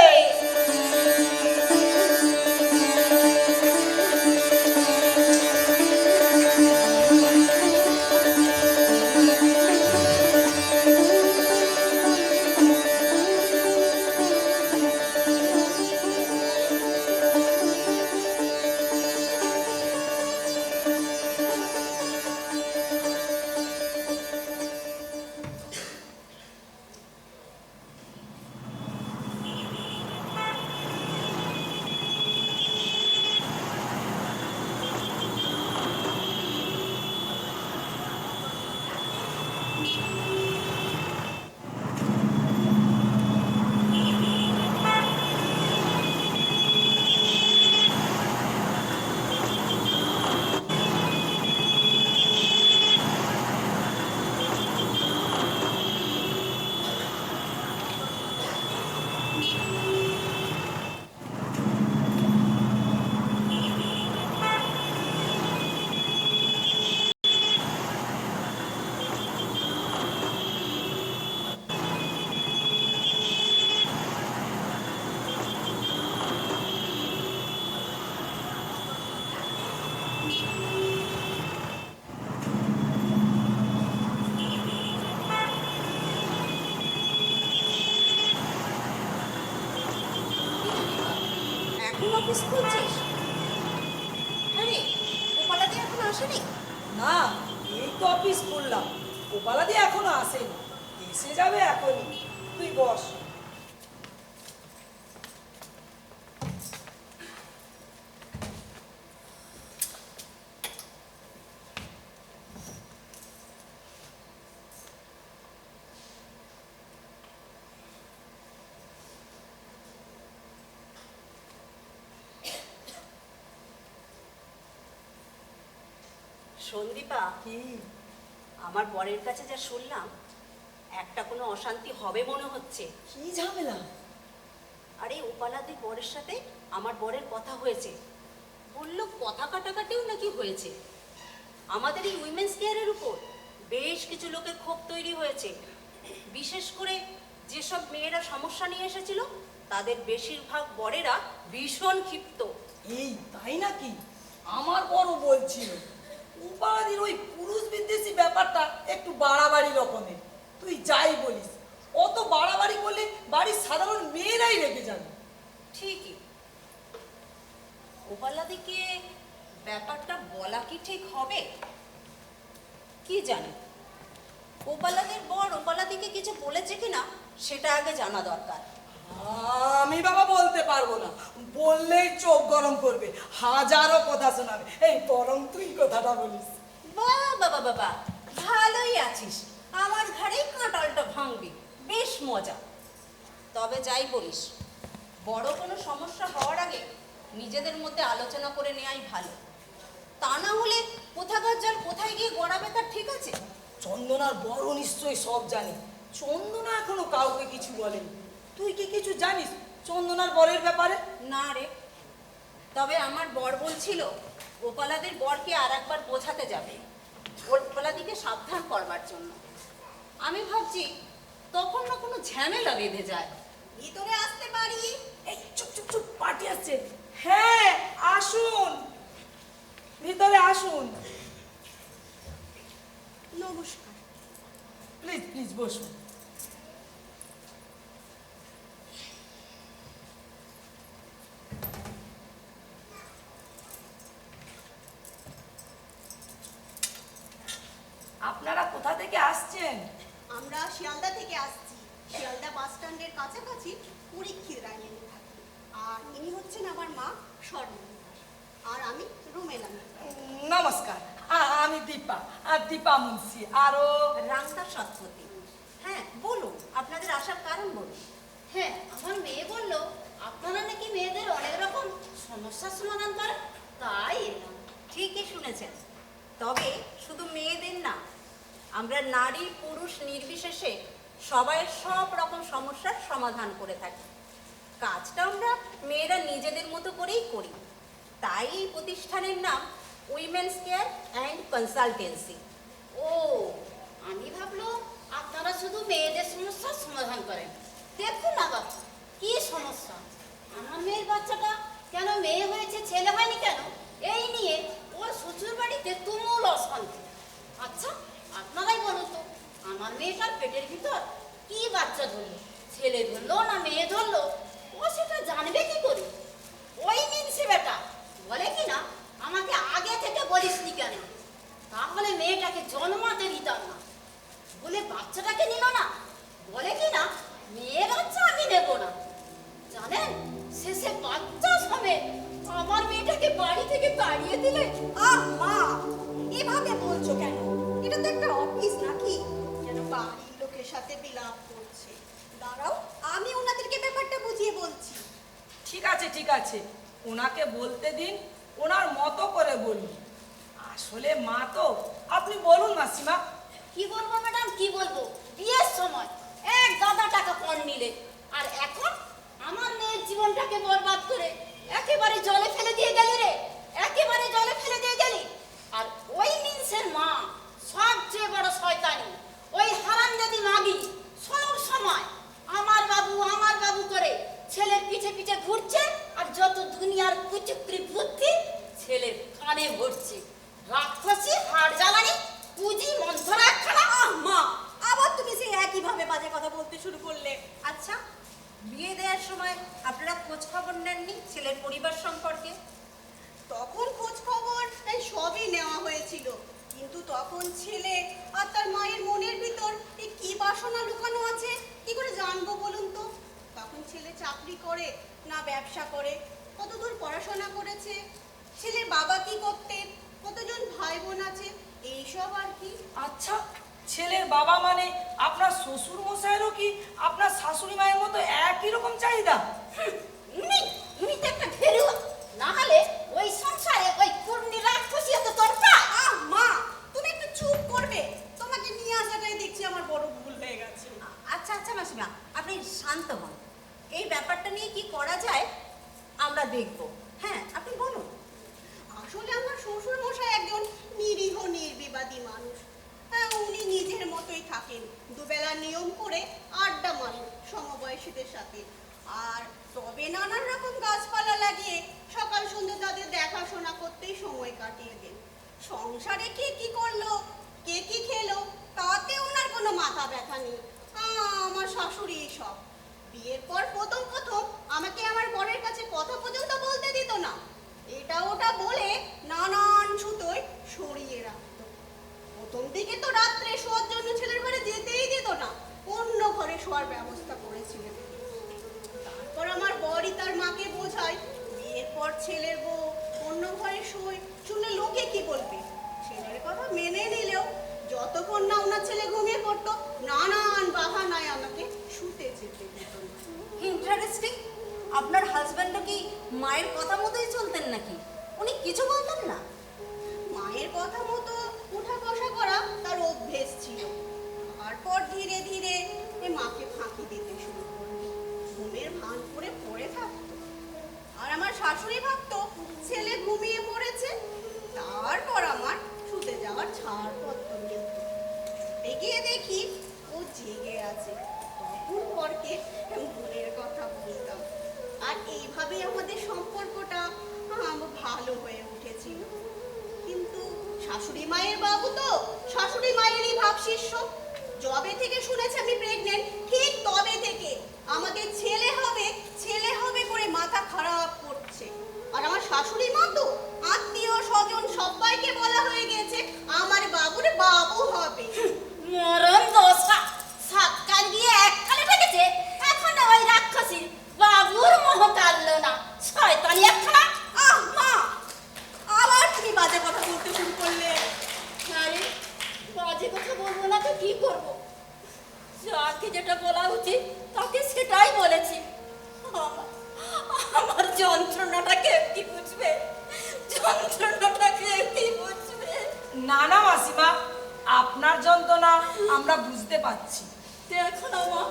C: এখন অফিস খুলছিস? আরে গোপালাদি এখন আসেনি?
D: না, এই তো অফিস করলাম, গোপালাদি এখনো আসেনি, এসে যাবে এখনই। তুই বস।
C: সন্দীপা,
D: কি?
C: আমার বরের কাছে যা শুনলাম, একটা কোনো অশান্তি হবে মনে হচ্ছে।
D: কি ঝামেলা?
C: আরে উপালাদি বরের সাথে আমার বরের কথা হয়েছে, বললো কথা কাটাকাটিও নাকি হয়েছে। আমাদের এই উইমেন্স কেয়ারের উপর বেশ কিছু লোকের ক্ষোভ তৈরি হয়েছে। বিশেষ করে যেসব মেয়েরা সমস্যা নিয়ে এসেছিল তাদের বেশিরভাগ বরেরা ভীষণ ক্ষিপ্ত।
D: এই তাই নাকি? আমার বড় বলছিল উপাধির ওই পুরুষ বিদ্বেষী ব্যাপারটা একটু বাড়াবাড়ি রকমের। তুই যাই বলিস, অত বাড়াবাড়ি করলে বাড়ির সাধারণ মেয়েরাই রেগে যাবে।
C: ঠিকই, গোপালাদিকে ব্যাপারটা বলা কি ঠিক হবে কি জানি। গোপালাদের বর গোপালাদিকে কিছু বলেছে কিনা সেটা আগে জানা দরকার।
D: আমি বাবা বলতে পারবো না, বললেই চোখ গরম করবে, হাজারো কথা শোনাবে। এই বরং তুই কথাটা বলিস।
C: বাবা বাবা বাবা, ভালোই আছিস, আমার ঘাড়েই কাঁটালটা ভাঙবি, বেশ মজা। তবে যাই বলিস, বড় কোনো সমস্যা হওয়ার আগে নিজেদের মধ্যে আলোচনা করে নেওয়াই ভালো। তা না হলে কোথাকার জল কোথায় গিয়ে গড়াবে তার ঠিক আছে?
D: চন্দনার বড় নিশ্চয়ই সব জানে, চন্দনা এখনো কাউকে কিছু বলেনি। তুই কি কিছু জানিস চন্দনার বরের ব্যাপারে?
C: না রে, তবে আমার বর বলছিল গোপালাদের বরকে আর একবার বোঝাতে যাবে, গোপালাদিকে সাবধান করবার জন্য। আমি ভাবছি তখন না কোনো ঝামেলা বেঁধে যায়।
F: ভিতরে আসতে পারি?
D: এই চুপ চুপ চুপ, পার্টি আসছে। হ্যাঁ আসুন, ভিতরে আসুন,
F: নমস্কার।
D: প্লিজ প্লিজ বসুন। আপনারা কোথা থেকে আসছেন?
F: আমরা শিয়ালদা থেকে আসছি। শিয়ালদা বাস স্ট্যান্ডের কাছাকাছি পরীক্ষিত রায়নি থাকি। আর ইনি হচ্ছেন আমার মা স্বর্ণা, আর আমি রুমেলা।
D: নমস্কার, আমি দীপা, দীপা মুন্সি। আরো
C: রাংতা সৎপতি। হ্যাঁ বলুন, আপনাদের আসার কারণ বলুন।
G: হ্যাঁ, আমার মেয়ে বলল আপনারা নাকি মেয়েদের অনেক রকম সমস্যার সমাধান করেন, তাই এলাম।
C: ঠিকই শুনেছেন, তবে শুধু মেয়েদের না, আমরা নারী পুরুষ নির্বিশেষে সবাই সব রকম সমস্যার সমাধান করে থাকি। কাজটা আমরা মেয়েরা নিজেদের মতো করেই করি, তাই এই প্রতিষ্ঠানের নাম উইমেন্স কেয়ার অ্যান্ড কনসালটেন্সি।
G: ও, আমি ভাবলো আপনারা শুধু মেয়েদের সমস্যার সমাধান করেন। দেখুন না বাবা, কি সমস্যা! আমার মেয়ের বাচ্চাটা কেন মেয়ে হয়েছে ছেলে হয়নি কেন, এই নিয়ে ওর শ্বশুর বাড়িতে তুমুল অশান্তি। আচ্ছা আপনারাই বলুন তো, আমার মেয়েটার পেটের ভিতর কি বাচ্চা ধরলো, ছেলে ধরলো না মেয়ে ধরলো, ও সেটা জানবে কি করে? ওই মিনসে বেটা বলে কি না, আমাকে আগে থেকে বলিসনি কেন, তাহলে মেয়েটাকে জন্মাতে দিতাম না। বলে বাচ্চাটাকে নিল না, বলে কি না মেয়ে বাচ্চা আমি নেব না। জানেন, শেষে বাচ্চা সমেত আমার মেয়েটাকে বাড়ি থেকে তাড়িয়ে দিলে।
F: আহ মা, এভাবে বলছো কেন? এটা তো একটা অফিস নাকি যেন বাড়ির লোকের সাথে বিলাপ করছে। দাঁড়াও, আমি ওনাদেরকে ব্যাপারটা বুঝিয়ে বলছি।
D: ঠিক আছে ঠিক আছে, ওনাকে বলতে দিন, ওনার মতো করে বলুন। আসলে মা তো, আপনি বলুন মাসিমা।
G: কি বলবো ম্যাডাম, কি বলবো? বিয়ের সময় এক গাদা টাকা পণ নিলে, আর এখন আমার মেয়ের জীবনটাকে বরবাদ করে একেবারে জলে ফেলে দিয়ে গেলি রে, একেবারে জলে ফেলে দিয়ে গেলি। আর ওই মিনসের মা সবচেয়ে বড় শয়তানি, ওই হারামজাদি মাগি সব সময় আমার বাবু করে ছেলের পিছে পিছে ঘুরছে, আর যত দুনিয়ার কুচুকরি বুদ্ধি ছেলের কানে ভরছে। রাক্ষসী হাড় জ্বালানি পুঁজি মন্থরা একখানা।
F: মা, আবার তুমি সেই একইভাবে বাজে কথা বলতে শুরু করলে।
C: আচ্ছা, বিয়ে দেওয়ার সময় আপনারা খোঁজ খবর নেননি ছেলের পরিবার সম্পর্কে?
F: তখন খোঁজ খবর তাই সবই নেওয়া হয়েছিল, কিন্তু তখন ছেলে আর তার মায়ের মনের ভিতর এই কি বাসনা লুকানো আছে কি করে জানবো বলুন তো? তখন ছেলে চাকরি করে না ব্যবসা করে, কতদূর পড়াশোনা করেছে, ছেলের বাবা কি করতেন, কতজন ভাই বোন আছে, এইসব আর কি।
D: আচ্ছা, ছেলের বাবা মানে আপনার শ্বশুর মশাইয়েরও কি আপনার শাশুড়ি মায়ের মতো একই রকম চাহিদা?
G: উনি তো একটা ফেরুয়া, না হলে ওই সংসারে ওই কুর্নি রাক্ষসী হতো দরকার।
F: মা, তুমি একটু চুপ করবে? তোমাকে নিয়ে আসাটাই দেখছি আমার বড় ভুল হয়ে গেছে।
C: আচ্ছা আচ্ছা মাসিমা, আপনি শান্ত হন। এই ব্যাপারটা নিয়ে কি করা যায় আমরা দেখব। হ্যাঁ আপনি বলুন।
F: আসলে আমার শ্বশুর মশাই একজন নিরীহ নির্বিবাদী মানুষ। হ্যাঁ, উনি নিজের মতোই থাকেন, দুবেলা নিয়ম করে আড্ডা মারেন সমবয়সীদের সাথে, আর তবে নানান রকম গাছপালা লাগিয়ে সকাল সন্ধ্যে তাদের দেখাশোনা করতেই সময় কাটিয়ে দেন। সংসারে কে কি করলো, কে কি খেলো, তাতে ওনার কোনো মাথা ব্যথা নেই। আমার শাশুড়ি সব। বিয়ের পর প্রথম আমাকে আমার বরের কাছে কথা পর্যন্ত বলতে দিত না, এটা ওটা বলে নানান ছুতোয় সরিয়ে রাখতো।
E: প্রথম দিকে তো রাত্রে শোয়ার জন্য ছেলের ঘরে যেতেই দিত না, অন্য ঘরে শোয়ার ব্যবস্থা করেছিলেন। তারপর আমার বরই তার মাকে বোঝায় বিয়ের পর ছেলের বউ অন্য ঘরে শোয়, শুনে লোকে কি বলবে। ছেলের কথা মেনে নিলেও যতক্ষণ না ওনার ছেলে ঘুমিয়ে পড়তো নানান বাহানায় আমাকে শুতে যেতে দিত না।
C: ইন্টারেস্টিং। আপনার হাজব্যান্ডও কি মায়ের কথা মতোই চলতেন নাকি? উনি কিছু বলতেন না?
E: মায়ের কথা মতো উঠা বসা করা তার অভ্যেস ছিল। তারপর ধীরে ধীরে মাকে ফাঁকি দিতে শুরু করলো, ঘুমের ভান করে পড়ে থাকতো। আর আমার শাশুড়ি ভাবতো ছেলে ঘুমিয়ে পড়েছে, তারপর আমার শুতে যাওয়ার ছাড়পত্র মিলত। এগিয়ে দেখি ও জেগে আছে, তখন পরকে মনের কথা বলতাম। আর এইভাবে আমাদের সম্পর্কটা ভালো হয়ে উঠেছিল। কিন্তু শাশুড়ি মায়ের বাবু তো শাশুড়ি মায়েরই ভাব শিষ্য। যবে থেকে শুনেছে আমি প্রেগনেন্ট, ঠিক তবে থেকে আমাদের ছেলে হবে করে মাথা খারাপ করছে। আর আমার শাশুড়ি মা তো আত্মীয় স্বজন সবাইকে বলা হয়ে গেছে আমার বাবুর বাবু হবে।
G: মরণ দশা, সাতকাল গিয়ে এককালে ঠেকেছে, এখন ওই রাক্ষসীর বাবুর মোহ কাটলো না, শয়তানি একখানা।
E: আহ মা, আবার তুমি বাজে কথা বলতে শুরু করলে।
G: আরে বাজে কথা বলবো না তো কি করবো? যাকে যেটা বলা উচিত তাকে সেটাই বলেছি। আমার যন্ত্রণাটা কেউ কি বুঝবে? যন্ত্রণাটা কেউ কি বুঝবে?
D: না না মাসিমা, আপনার যন্ত্রণা আমরা বুঝতে পারছি।
G: দেখো না মা,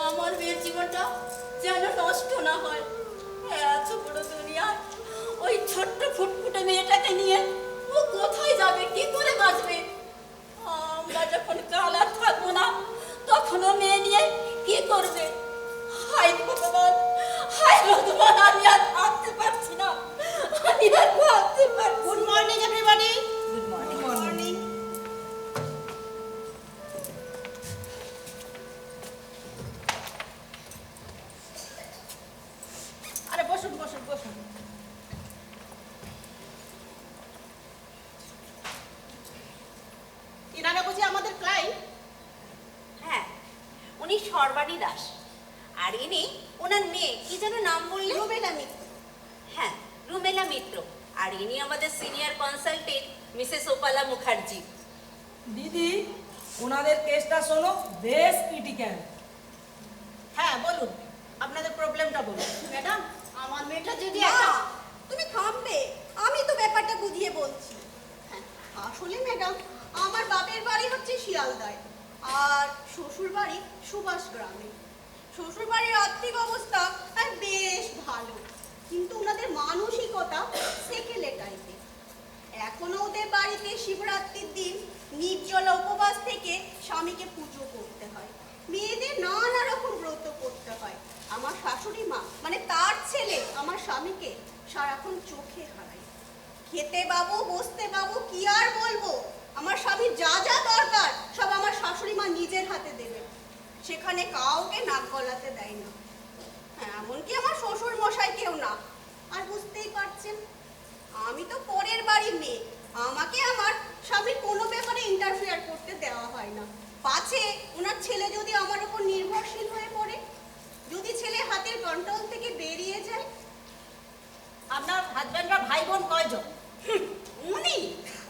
G: আমার মেয়ের জীবনটা যেন নষ্ট না হয়। এত বড় দুনিয়ায় ওই ছোট্ট ফুটফুটে মেয়েটাকে নিয়ে ও কোথায় যাবে, কি করে বাঁচবে? আমরা যখন কাল আর থাকবো না, তখন ও মেয়ে নিয়ে কি করবে? হায় ভগবান, আমি আর ভাবতে পারছি না, আমি আর ভাবতে পারছি।
E: Good morning everybody.
G: Good morning.
E: Good morning. আরে বসুন বসুন বসুন। ইনারা বুঝি আমাদের ক্লায়েন্ট?
C: হ্যাঁ, উনি সর্বাণী দাস। আর ইনি ওনার মেয়ে, কি যেন নাম বললেন?
E: রুবেলা মিত্র।
C: হ্যাঁ, রুমেলা মিত্র। আর ইনি আমাদের সিনিয়র কনসালটেন্ট মিসেস ওপালা মুখার্জি।
D: দিদি, ওনাদের কেসটা শোনো, বেশ ক্রিটিক্যাল।
E: হ্যাঁ বলুন, আপনাদের প্রবলেমটা বলুন।
G: ম্যাডাম, আমার মেয়েটা যদি
E: মা,
G: একটা
E: তুমি থামবে, আমি তো ব্যাপারটা বুঝিয়ে বলছি। হ্যাঁ, আসলে ম্যাডাম, আমার বাপের বাড়ি হচ্ছে শিয়ালদায় আর শ্বশুর বাড়ি সুভাষ গ্রামে। শ্বশুর বাড়ির আর্থিক অবস্থা বেশ ভালো, কিন্তু ওনাদের মানসিকতা সেকেলে টাইপের। এখনো ওদের বাড়িতে শিবরাত্রির দিন নির্জলা উপবাস থেকে স্বামীকে পুজো করতে হয়, মেয়েদের নানা রকম ব্রত করতে হয়। আমার শাশুড়ি মা মানে তার ছেলে আমার স্বামীকে সারাক্ষণ চোখে হারায়। খেতে বাবু বসতে বাবু কি আর বলবো, আমার স্বামীর যা যা দরকার সব আমার শাশুড়ি মা নিজের হাতে দেবে, সেখানে কাউকে নাক গলাতে দেয় না। হ্যাঁ, এমনকি আমার শ্বশুর মশাইকেও না। আর বুঝতেই পারছেন, আমি তো পরের বাড়ির মেয়ে, আমাকে আমার স্বামীর কোনো ব্যাপারে ইন্টারফেয়ার করতে দেওয়া হয় না। পাছে ওনার ছেলে যদি আমার উপর নির্ভরশীল হয়ে পড়ে, যদি ছেলে হাতের কন্ট্রোল থেকে বেরিয়ে যায়।
F: আপনার হাজব্যান্ডরা ভাই বোন কয়জন?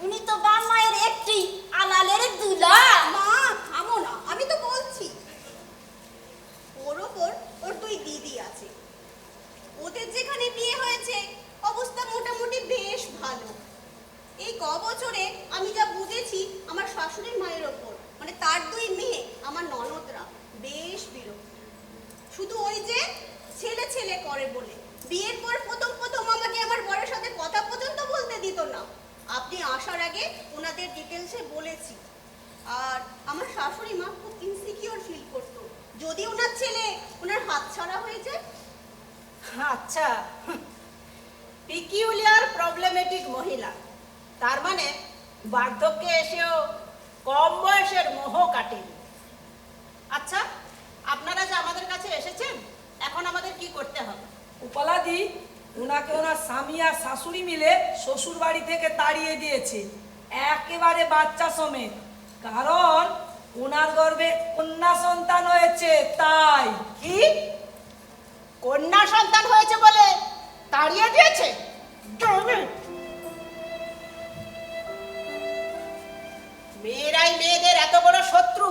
G: উনি তো বাপ মায়ের একটি আলালের দুলা।
E: মা থামো না, আমি তো বলছি। ওর ওপর ওর দুই দিদি আছে, ওদের যেখানে বিয়ে হয়েছে অবস্থা মোটামুটি বেশ ভালো। এই বছরে আমি যা বুঝেছি, আমার শাশুড়ির মায়ের ওপর মানে তার দুই মেয়ে আমার ননদরা বেশ বিরক্ত। শুধু ওই যে ছেলে ছেলে করে বলে বিয়ের পর প্রথম আমাকে আমার বরের সাথে কথা পর্যন্ত বলতে দিত না। আপনি আসার আগে ওনাদের ডিটেলসে বলেছি। আর আমার শাশুড়ি মা খুব ইনসিকিউর ফিল করতো যদি ওনার ছেলে ওনার হাতছাড়া হয়ে যায়।
F: আচ্ছা, পিকিউলিয়ার প্রবলেমেটিক মহিলা, তার মানে বার্ধক্যে এসেও কম বয়সের মোহ কাটেনি। আচ্ছা, আপনারা যে আমাদের কাছে এসেছেন, এখন আমাদের কি করতে হবে?
D: উপালাদি, ওনাকে ওনার স্বামী আর শাশুড়ি মিলে শ্বশুর বাড়ি থেকে তাড়িয়ে দিয়েছে। একেবারে বাচ্চা সমেত, কারণ ওনার গর্ভে কন্যা সন্তান হয়েছে তাই।
E: কি কন্যা সন্তান হয়েছে বলে তাড়িয়ে দিয়েছে? মেয়েরাই মেয়েদের এত বড় শত্রু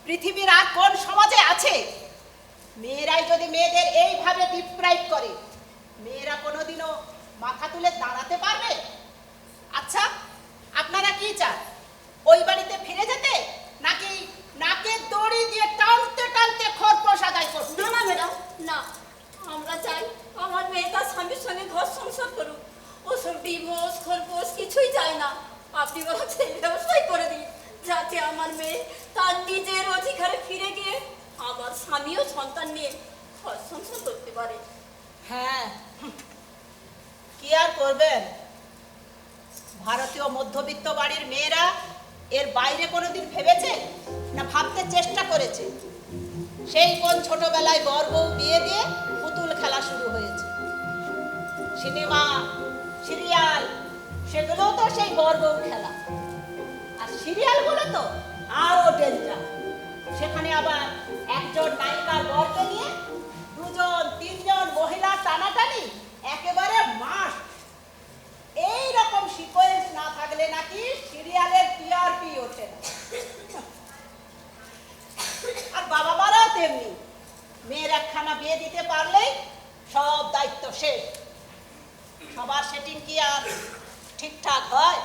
E: পৃথিবীর আর কোন সমাজে আছে? মেয়েরাই যদি মেয়েদের এইভাবে ডিপ্রাইভ করে, মেয়েরা কোনোদিনও মাথা তুলে দাঁড়াতে পারবে? আচ্ছা, আপনারা কি চান? ওই বাড়িতে ফিরে যেতে, নাকি নাকে দড়ি দিয়ে টানতে টানতে খরপোশ আদায় করতে?
G: না না ম্যাডাম, না, আমরা চাই আমার মেয়ে তার স্বামীর সঙ্গে ঘর সংসার করুক। ওসব ডিভোর্স খরপোশ কিছুই চাই না। আপনি বরং সেই ব্যবস্থাই করে দিন, যাতে আমার মেয়ে তার নিজের অধিকারে ফিরে গিয়ে আমার স্বামী ও সন্তান নিয়ে ঘর সংসার করতে পারে।
E: হ্যাঁ, কি আর করবেন? ভারতীয় মধ্যবিত্ত বাড়ির মেয়েরা এর বাইরে কোনোদিন ভেবেছে না ভাবতে চেষ্টা করেছে? সেই কোন ছোটবেলায় বর বউ বিয়ে দিয়ে পুতুল খেলা শুরু হয়েছে। সিনেমা, সিরিয়াল, সেগুলোও তো সেই বর বউ খেলা। আর সিরিয়ালগুলো তো আরো ডেঞ্জার। সেখানে আবার একজন নায়িকার বরকে নিয়ে দুজন তিনজন মহিলা টানাটানি একেবারে মাস। এই রকম সিকোয়েন্স না থাকলে নাকি সিরিয়ালের টিআরপি ওঠে না। আর বাবা মারাও তেমনি, মেয়ের একখানা বিয়ে দিতে পারলেই সব দায়িত্ব শেষ। সবার সেটিং কি আর ঠিকঠাক হয়?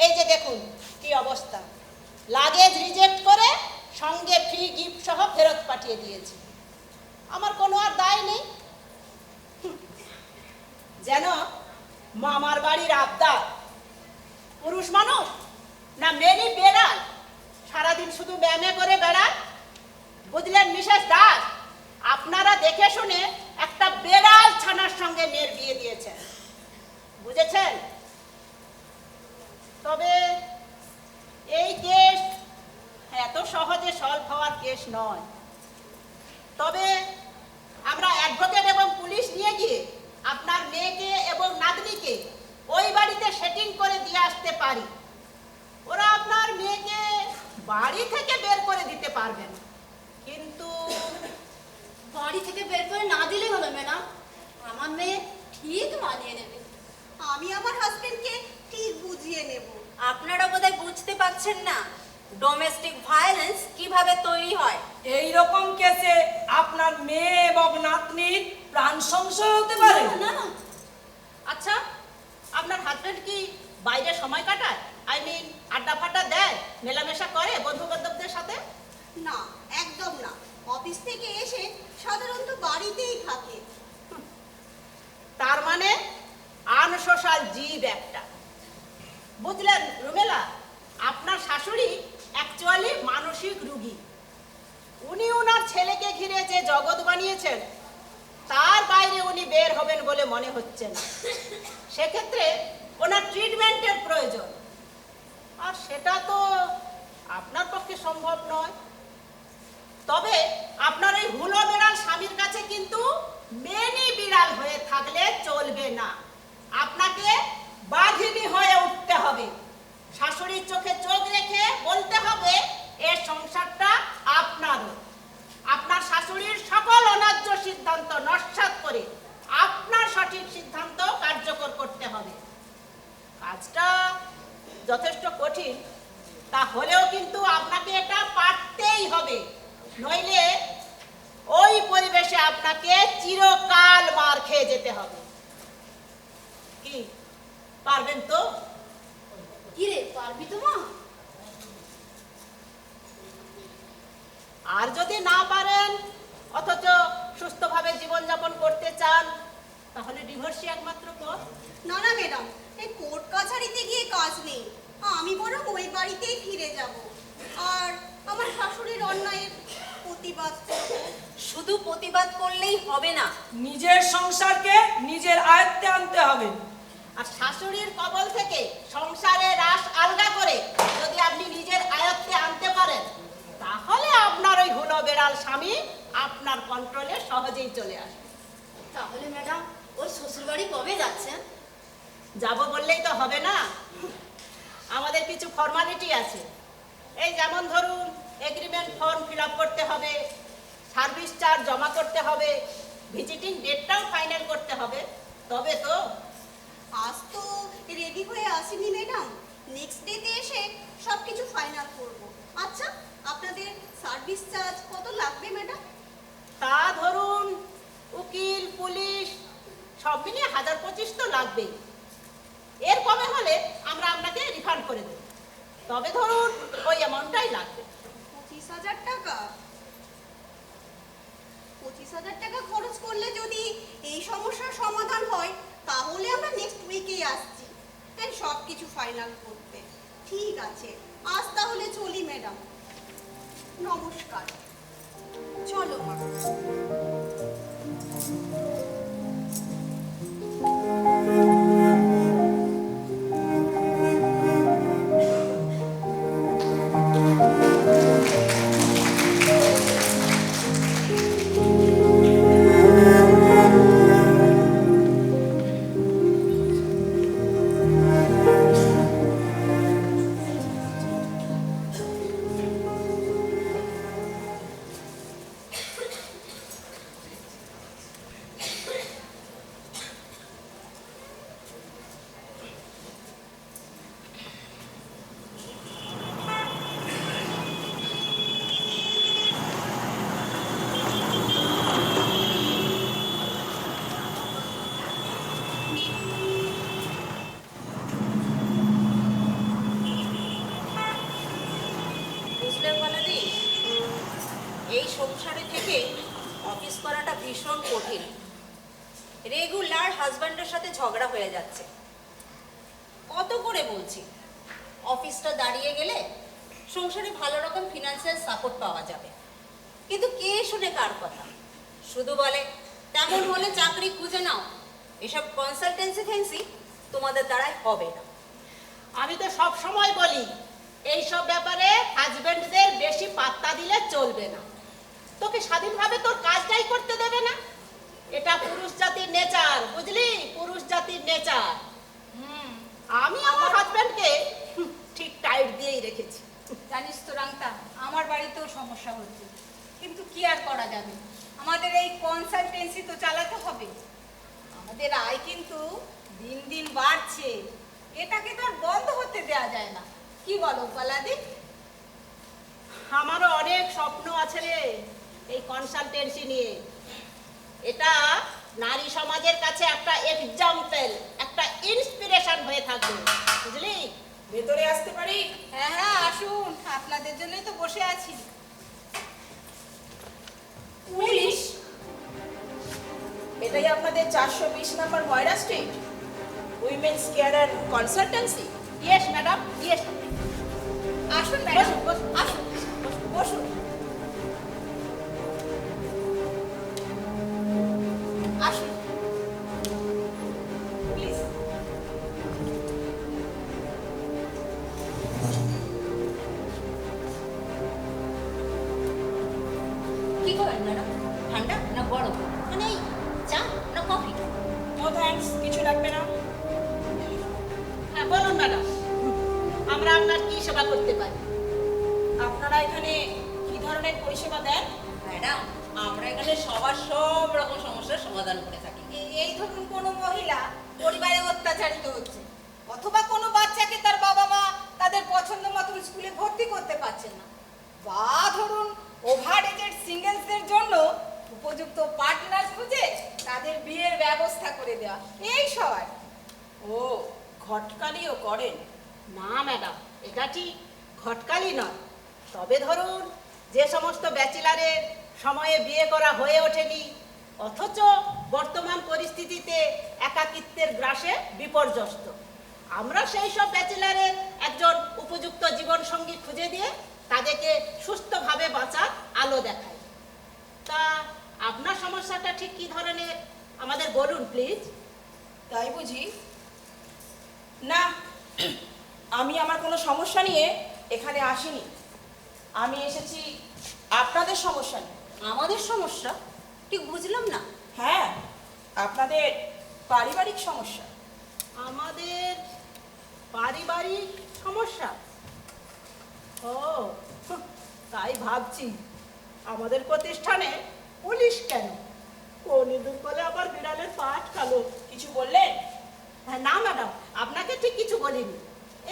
E: এই যে দেখুন কি অবস্থা, লাগেজ রিজেক্ট করে সঙ্গে ফ্রি গিফট সহ ফেরত পাঠিয়ে দিয়েছে। আমার কোনো আর দায় নেই। যেন মামার বাড়ির আবদার। পুরুষ মানুষ না মেনি বেড়াল, সারাদিন শুধু ম্যামে করে বেড়ান। বুঝলেন মিসেস দাস, আপনারা দেখে শুনে একটা বেড়াল ছানার সঙ্গে মেয়ের বিয়ে দিয়েছেন, বুঝেছেন? তবে এই কেস এত সহজে সলভ হওয়ার কেস নয়। তবে আমরা অ্যাডভোকেট এবং পুলিশ নিয়ে গিয়ে আপনার মেয়েকে এবং নাতনিকে ওই বাড়িতে সেটিং করে দিয়ে আসতে পারি। ওরা আপনার মেয়েকে বাড়ি থেকে বের করে দিতে পারবেন, কিন্তু
G: বাড়ি থেকে বের করে না দিলে হলো ম্যাডাম, আমার মেয়ে ঠিক মানিয়ে নেবে।
F: আমি আমার হাজবেন্ডকে ঠিক বুঝিয়ে নেব।
C: আপনারা বোধহয় বুঝতে পারছেন না ডোমেস্টিক ভায়োলেন্স কিভাবে তৈরি হয়।
D: এই রকম কেসে আপনার মেয়ে এবং নাতনির প্রাণ সংশয় হতে পারে।
G: না না,
E: আচ্ছা, আপনার হাজবেন্ড কি বাইরে সময় কাটায়? আই মিন আড্ডা ফাড্ডা দেয়, মেলামেশা করে বন্ধু বান্ধবদের সাথে?
F: না, একদম না। অফিস থেকে এসে সাধারণত বাড়িতেই থাকে।
E: তার মানে আনসোশাল জীব একটা। বুঝলেন রুমেলা, আপনার শাশুড়ি অ্যাকচুয়ালি মানসিক রোগী। উনি ওনার ছেলেকে ঘিরে যে জগৎ বানিয়েছেন তার বাইরে উনি বের হবেন বলে মনে হচ্ছে না। সেক্ষেত্রে ওনার ট্রিটমেন্টের প্রয়োজন, আর সেটা তো আপনার পক্ষে সম্ভব নয়। তবে আপনার এই হুলো বিড়াল স্বামীর কাছে কিন্তু মেনি বিড়াল হয়ে থাকলে চলবে না। আপনাকে বাঘিনী হয়ে উঠতে হবে। শাশুড়ির চোখে চোখ রেখে বলতে হবে এ সংসারটা আপনারও। আপনার শাশুড়ির সকল অন্যায্য সিদ্ধান্ত নস্যাৎ করে আপনার সঠিক সিদ্ধান্ত কার্যকর করতে হবে। কাজটা যথেষ্ট কঠিন, তাহলেও কিন্তু আপনাকে এটা পারতেই হবে, নইলে ওই পরিবেশে আপনাকে চিরকাল মার খেয়ে যেতে হবে। কি পারবেন তো?
G: কি রে, পারবি তো মা?
E: আর যদি না পারেন অথচ সুস্থভাবে জীবনযাপন করতে চান, তাহলে ডিভোর্সই একমাত্র পথ।
F: না না ম্যাডাম, এই কোর্ট কাছারিতে গিয়ে কাজ নেই। আমি বরং ওই বাড়িতেই ফিরে যাব আর আমার শাশুড়ির অন্যায়ের প্রতিবাদ করব।
C: শুধু প্রতিবাদ করলেই হবে না,
D: নিজের সংসারকে নিজের আয়ত্তে আনতে হবে।
E: আর শাশুড়ির কবল থেকে সংসারের রাশ আলগা করে যদি আপনি নিজের আয়ত্তে আনতে পারেন, তাহলে আপনার ওই হুলো বেড়াল স্বামী আপনার কন্ট্রোলে সহজেই চলে আসবে।
G: তাহলে ম্যাডাম ওর শ্বশুর বাড়ি কবে যাচ্ছেন?
E: যাব বললেই তো হবে না। আমাদের কিছু ফর্মালিটি আছে। এই যেমন ধরুন, এগ্রিমেন্ট ফর্ম ফিল আপ করতে হবে, সার্ভিস চার্জ জমা করতে হবে, ভিজিটিং ডেটটাও ফাইনাল করতে হবে, তবে তো।
C: আজ তো রেডি হয়ে আসেনি ম্যাডাম, নেক্সট ডেতে এসে সব কিছু ফাইনাল করব। আচ্ছা, আপনাদের সার্ভিস চার্জ কত লাগবে ম্যাডাম?
E: তা ধরুন উকিল, পুলিশ সব মিলিয়ে 1025 তো লাগবেই। এর কমে হলে আমরা আপনাকে রিফান্ড করে দেব, তবে ধরুন ওই অ্যামাউন্টটাই লাগবে।
C: 25,000 টাকা? 25,000 টাকা খরচ করলে যদি এই সমস্যার সমাধান হয়, তাহলে আমরা নেক্সট উইকেই আসছি, তাই সব কিছু ফাইনাল করতে। ঠিক আছে, আজ তাহলে চলি ম্যাডাম, নমস্কার। চলো মা।
D: বুঝলেন বলাদি, এই সংসারে থেকে অফিস করাটা ভীষণ কঠিন। রেগুলার হাজব্যান্ডের সাথে ঝগড়া হয়ে যাচ্ছে। কত করে বলছি, অফিসটা দাঁড়িয়ে গেলে সংসারে ভালো রকম ফিনান্সিয়াল সাপোর্ট পাওয়া যাবে, কিন্তু কে শুনে কার কথা? শুধু বলে তেমন হলে চাকরি খুঁজে নাও, এসব কনসালটেন্সি ফেন্সি তোমাদের দ্বারাই হবে না।
E: আমি তো সব সময় বলি, এই সব ব্যাপারে হাজবেন্ডদের বেশি পাত্তা দিলে চলবে না। তোকে স্বাধীনভাবে তোর কাজটাই করতে দেবে না, এটা পুরুষ জাতির নেচার, বুঝলি? পুরুষ জাতির নেচার। আমি আমার হাজবেন্ডকে ঠিক টাইট দিয়েই রেখেছি।
F: জানিস তো রাংতা, আমার বাড়িতেও সমস্যা হচ্ছে, কিন্তু কি আর করা যাবে, আমাদের এই কনসালটেন্সি তো চালাতে হবে। আমাদের আয় কিন্তু দিন দিন বাড়ছে, এটাকে তো আর বন্ধ হতে দেওয়া যায় না। কি বলো পালাদি?
E: আমারও অনেক স্বপ্ন আছে রে এই কনসালটেন্সি নিয়ে। এটা নারী সমাজের কাছে একটা এক্সাম্পল, একটা ইন্সপিরেশন হয়ে থাকবে, বুঝলি?
B: ভেতরে আসতে পারি?
F: হ্যাঁ হ্যাঁ আসুন, আপনাদের জন্যই তো বসে আছি।
B: পুলিশ? এটাই আপনাদের 420 নম্বর ময়রা street women's care and consultancy?
E: Yes madam, yes.
F: আসুন ম্যাডাম,
E: বসুন,
F: আসুন
B: বসুন।
F: আসুন প্লিজ।
D: কি করেন ম্যাডাম? ঠান্ডা না গরম? মানে এই চা না কফি?
B: নো থ্যাঙ্কস, কিছু লাগবে না।
E: হ্যাঁ বলুন ম্যাডাম, আমরা আপনার কি সেবা করতে পারি?
B: আপনারা এখানে কি ধরনের পরিষেবা দেন?
D: ম্যাডাম, আমরা এখানে সবার সব রকম সমস্যার সমাধান করে থাকি।
F: এই ধরুন কোনো মহিলা পরিবারে অত্যাচারিত হচ্ছে, অথবা কোনো বাচ্চাকে তার বাবা মা তাদের পছন্দ মতন স্কুলে ভর্তি করতে পারছেন না, বা ধরুন ওভার এজেড সিঙ্গেলসদের জন্য উপযুক্ত পার্টনার খুঁজে তাদের বিয়ের ব্যবস্থা করে দেওয়া, এই সব আর কি।
B: ও, ঘটকালিও করেন?
E: না ম্যাডাম, এটা ঠিক ঘটকালি নয়। তবে ধরুন যে সমস্ত ব্যাচেলারের সময়ে বিয়ে করা হয়ে ওঠেনি, অথচ বর্তমান পরিস্থিতিতে একাকিত্বের গ্রাসে বিপর্যস্ত, আমরা সেই সব ব্যাচেলারের একজন উপযুক্ত জীবনসঙ্গী খুঁজে দিয়ে তাদেরকে সুস্থভাবে বাঁচার আলো দেখাই। তা আপনার সমস্যাটা ঠিক কী ধরনের আমাদের বলুন প্লিজ।
B: তাই বুঝি? না, আমি আমার কোনো সমস্যা নিয়ে এখানে আসিনি। আমি এসেছি আপনাদের সমস্যা নিয়ে।
D: আমাদের সমস্যা? ঠিক বুঝলাম না।
B: হ্যাঁ, আপনাদের পারিবারিক সমস্যা।
E: আমাদের পারিবারিক সমস্যা? ও তাই ভাবছি আমাদের প্রতিষ্ঠানে পুলিশ কেন? কোন ইঁদুর বলে আবার বিড়ালের পা আটকালো।
B: কিছু বললেন?
E: হ্যাঁ, না ম্যাডাম, আপনাকে ঠিক কিছু বলিনি।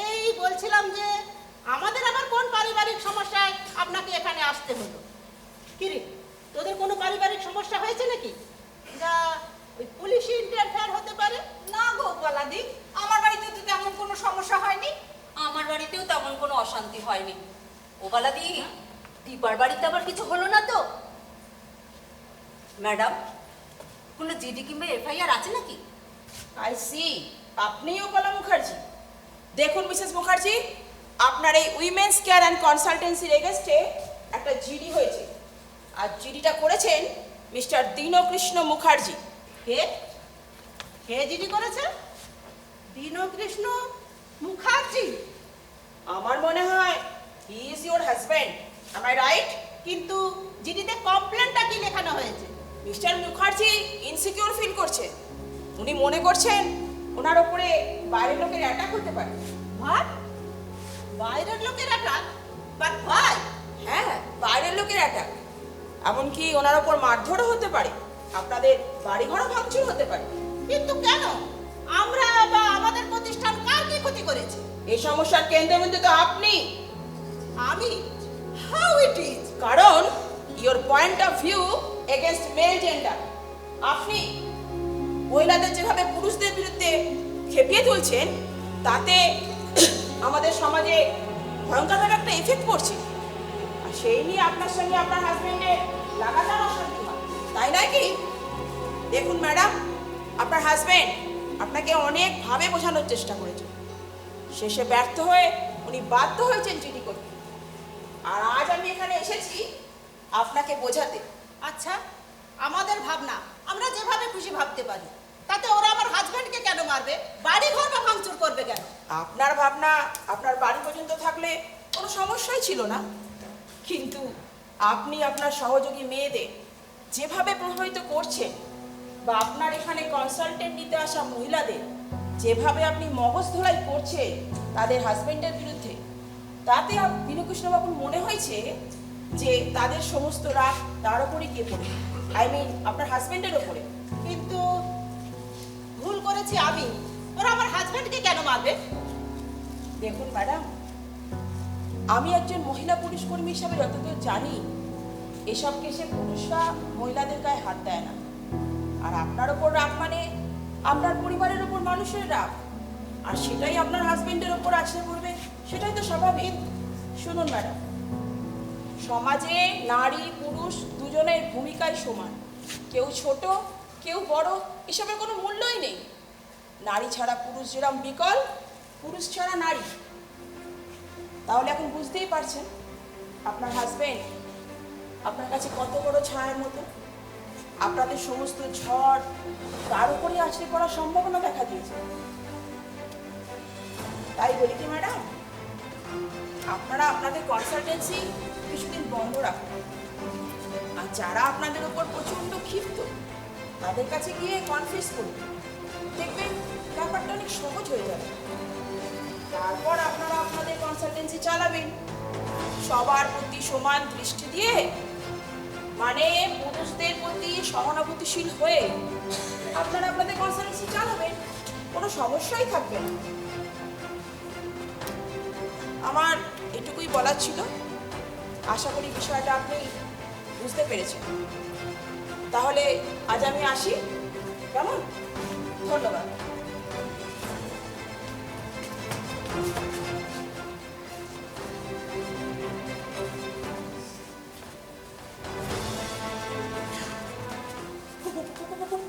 E: এই বলছিলাম যে আমাদের আবার কোন পারিবারিক সমস্যায় আপনাকে এখানে আসতে হলো? কিরে, তোদের কোনো পারিবারিক সমস্যা হয়েছে নাকি যা ওই পুলিশি ইন্টারফেয়ার হতে পারে?
C: না গো পলাদি, আমার বাড়িতে তো তেমন কোনো সমস্যা হয়নি। আমার বাড়িতেও তেমন কোনো অশান্তি হয়নি। ও পলাদি, দীপার বাড়িতে আবার কিছু হলো না তো? ম্যাডাম, কোনো জিডি কিংবা এফআইআর আছে নাকি?
B: আই সি, আপনিও বলা মুখার্জি। দেখুন মিসেস মুখার্জি, আপনার এই উইমেন্স কেয়ার অ্যান্ড কনসালটেন্সির এগেনস্টে একটা জিডি হয়েছে, আর জিডিটা করেছেন মিস্টার দীনকৃষ্ণ মুখার্জি।
E: কে কে জিডি করেছে? দীনকৃষ্ণ মুখার্জি?
B: আমার মনে হয় he is your husband, am I right?
E: কিন্তু জিডিতে কমপ্লেনটা কি লেখানো হয়েছে?
B: মিস্টার মুখার্জি ইনসিকিউর ফিল করছে। উনি মনে করছেন ওনার ওপরে বাইরের লোকের অ্যাটাক হতে পারে।
E: হোয়াট? বাইরের লোকের অ্যাটাক? But why?
B: হ্যাঁ, বাইরের লোকের অ্যাটাক। এমনকি ওনার ওপর মারধরও হতে পারে, আপনাদের বাড়িঘরও ভাঙচুর হতে পারে।
E: কিন্তু কেন? আমরা বা আমাদের প্রতিষ্ঠান কার কি ক্ষতি করেছে?
B: এই সমস্যার কেন্দ্রবিন্দু তো আপনি।
E: আমি? How it is?
B: কারণ your point of view against male gender. আপনি মহিলাদের যেভাবে পুরুষদের বিরুদ্ধে খেপিয়ে তুলছেন, তাতে আমাদের সমাজে ভয়ঙ্করভাবে একটা এফেক্ট পড়ছে। আর সেই নিয়ে আপনার সঙ্গে আপনার হাজবেন্ডের লাগাতার অশান্তি হয়, তাই নয় কি? দেখুন ম্যাডাম, আপনার হাজবেন্ড আপনাকে অনেকভাবে বোঝানোর চেষ্টা করেছে, শেষে ব্যর্থ হয়ে উনি বাধ্য হয়েছেন জিডি করতে। আর আজ আমি এখানে এসেছি আপনাকে বোঝাতে।
E: আচ্ছা, আমাদের ভাবনা আমরা যেভাবে খুশি ভাবতে পারি, তাতে ওরা আমার হাজবেন্ডকে কেন মারবে? বাড়ি ঘর বা ভাঙচুর করবে কেন?
B: আপনার ভাবনা আপনার বাড়ি পর্যন্ত থাকলে কোনো সমস্যাই ছিল না, কিন্তু আপনি আপনার সহযোগী মেয়েদের যেভাবে প্রভাবিত করছেন, বা আপনার এখানে কনসালটেন্ট নিতে আসা মহিলাদের যেভাবে আপনি মগজ ধোলাই করছেন তাদের হাজবেন্ডের বিরুদ্ধে, তাতে দীনকৃষ্ণবাবুর মনে হয়েছে যে তাদের সমস্ত রাগ তার ওপরই গিয়ে পড়ে, আই মিন আপনার হাজবেন্ডের ওপরে।
E: কিন্তু ভুল করেছি আমি, ওরা আমার হাজবেন্ডকে কেন মারবে?
B: দেখুন ম্যাডাম, আমি একজন মহিলা পুলিশ কর্মী হিসাবে যতদূর জানি, এসব কেসে পুরুষরা মহিলাদের গায়ে হাত দেয় না। আর আপনার ওপর রাগ মানে আপনার পরিবারের ওপর মানুষের রাগ, আর সেটাই আপনার হাজবেন্ডের ওপর আছড়ে পড়বে, সেটাই তো স্বাভাবিক। শুনুন ম্যাডাম, সমাজে নারী পুরুষ দুজনের ভূমিকাই সমান, কেউ ছোট কেউ বড়, এসবের কোনো মূল্যই নেই। নারী ছাড়া পুরুষ যেরকম বিকল, পুরুষ ছাড়া নারী। তাহলে এখন বুঝতেই পারছেন আপনার হাজবেন্ড আপনার কাছে কত বড় ছায়ার মতো। আপনাদের সমস্ত ঝড় তার উপরেই আছড়ে পড়ার সম্ভাবনা দেখা দিয়েছে। তাই বলি কি ম্যাডাম, আপনারা আপনাদের কনসালটেন্সি কিছুদিন বন্ধ রাখুন, আর যারা আপনাদের উপর প্রচণ্ড ক্ষিপ্ত তাদের কাছে গিয়ে কনফিউজ করুন, দেখবেন ব্যাপারটা অনেক সহজ হয়ে যাবে। তারপর আপনারা আপনাদের কনসালটেন্সি চালাবেন সবার প্রতি সমান দৃষ্টি দিয়ে, মানে পুরুষদের প্রতি সহানুভূতিশীল হয়ে আপনারা আপনাদের কনসালটেন্সি চালাবেন, কোনো সমস্যাই থাকবে না। আমার এটুকুই বলার ছিল, আশা করি বিষয়টা আপনি বুঝতে পেরেছেন। তাহলে আজ আমি আসি, কেমন? ধন্যবাদ।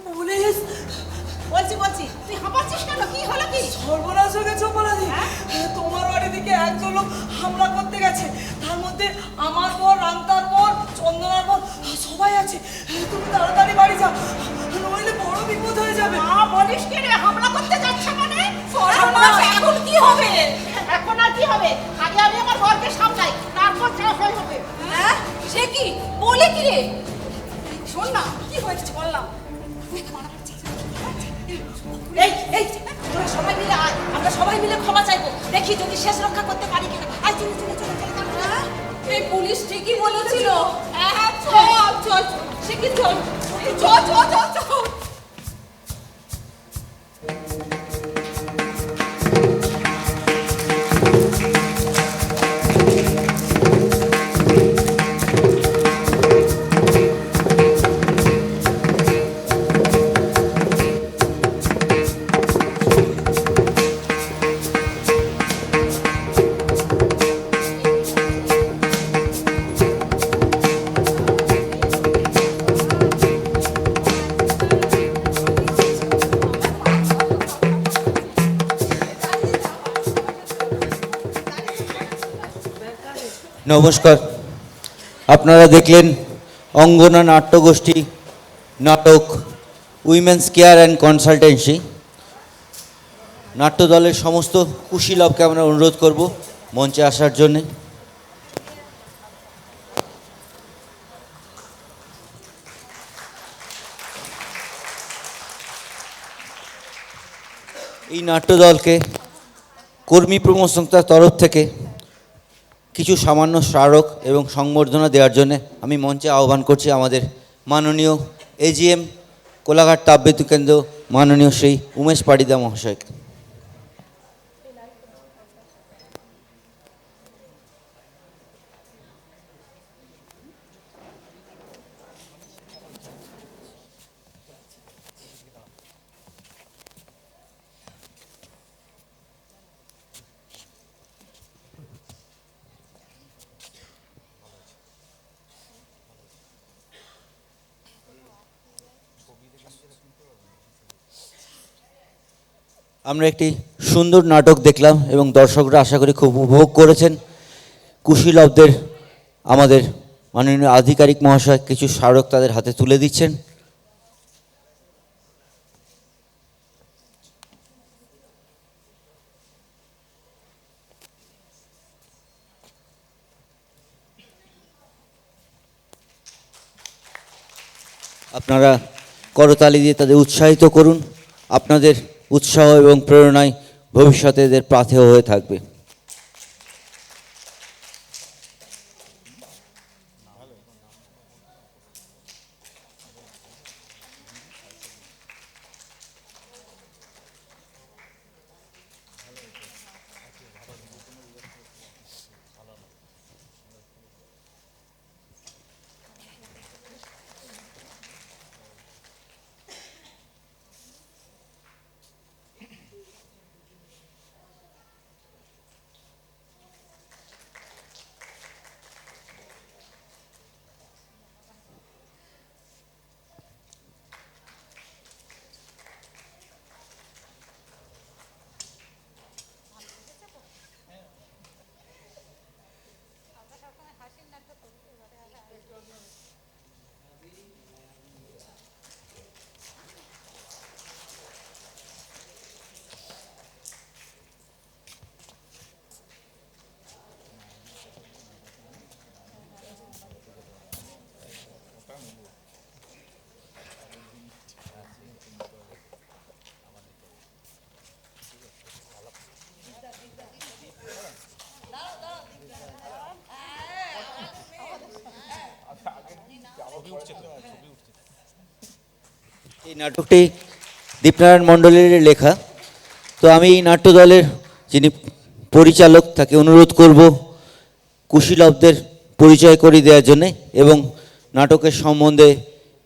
E: পুলিশ? বলছি তুই হাঁপাচ্ছিস কেন? কি হলো কি?
D: সর্বনাশ হয়ে গেছে অপরাধী।
E: হ্যাঁ?
D: তোমার বাড়ি থেকে একজন লোক হামলা করতে গেছে, তার মধ্যে আমার বোন, রান্তার বোন, চন্দনার বোন সবাই আছে। তুমি তাড়াতাড়ি বাড়ি যাও, নইলে বড় বিপদ হয়ে যাবে।
E: মা বলিস কে রে? হামলা করতে যাচ্ছে মানে?
C: সর্বনাশ, এখন কি হবে?
E: এখন আর কি হবে? আগে আমি আমার বরকে সামলাই, তারপর যা হয় হবে।
C: হ্যাঁ, সে কি বলে কি রে? শোন না, কি হয়েছে বললাম।
E: এই এই তোরা সবাই মিলে আয়, আমরা সবাই মিলে ক্ষমা চাইবো, দেখি যদি শেষ রক্ষা করতে পারি কিনা। আয় চলে চলে চলে চলে
C: এই পুলিশ ঠিকই বলেছিল।
E: হ্যাঁ হ্যাঁ চল চল সে কি চল চল চল চল চল।
A: নমস্কার, আপনারা দেখলেন অঙ্গনা নাট্যগোষ্ঠী নাটক উইমেন্স কেয়ার অ্যান্ড কনসালটেন্সি। নাট্যদলের সমস্ত কুশীলবকে আমরা অনুরোধ করব মঞ্চে আসার জন্যে। এই নাট্যদলকে কর্মী প্রমোশনতার তরফ থেকে কিছু সামান্য স্মারক এবং সংবর্ধনা দেওয়ার জন্য আমি মঞ্চে আহ্বান করছি আমাদের মাননীয় এজিএম কোলাঘাট তাপবিদ্যুৎ কেন্দ্র মাননীয় শ্রী উমেশ পাড়িদা মহাশয়কে। আমরা একটি সুন্দর নাটক দেখলাম এবং দর্শকরা আশা করি খুব উপভোগ করেছেন। কুশীলবদের আমাদের মাননীয় আধিকারিক মহাশয় কিছু স্মারক তাদের হাতে তুলে দিচ্ছেন। আপনারা করতালি দিয়ে তাদের উৎসাহিত করুন। আপনাদের উৎসাহ এবং প্রেরণায় ভবিষ্যতে এদের পাথেয় হয়ে থাকবে। এই নাটকটি দীপনারায়ণ মণ্ডলের লেখা। তো আমি এই নাট্যদলের যিনি পরিচালক তাকে অনুরোধ করব কুশীলবদের পরিচয় করিয়ে দেওয়ার জন্যে এবং নাটকের সম্বন্ধে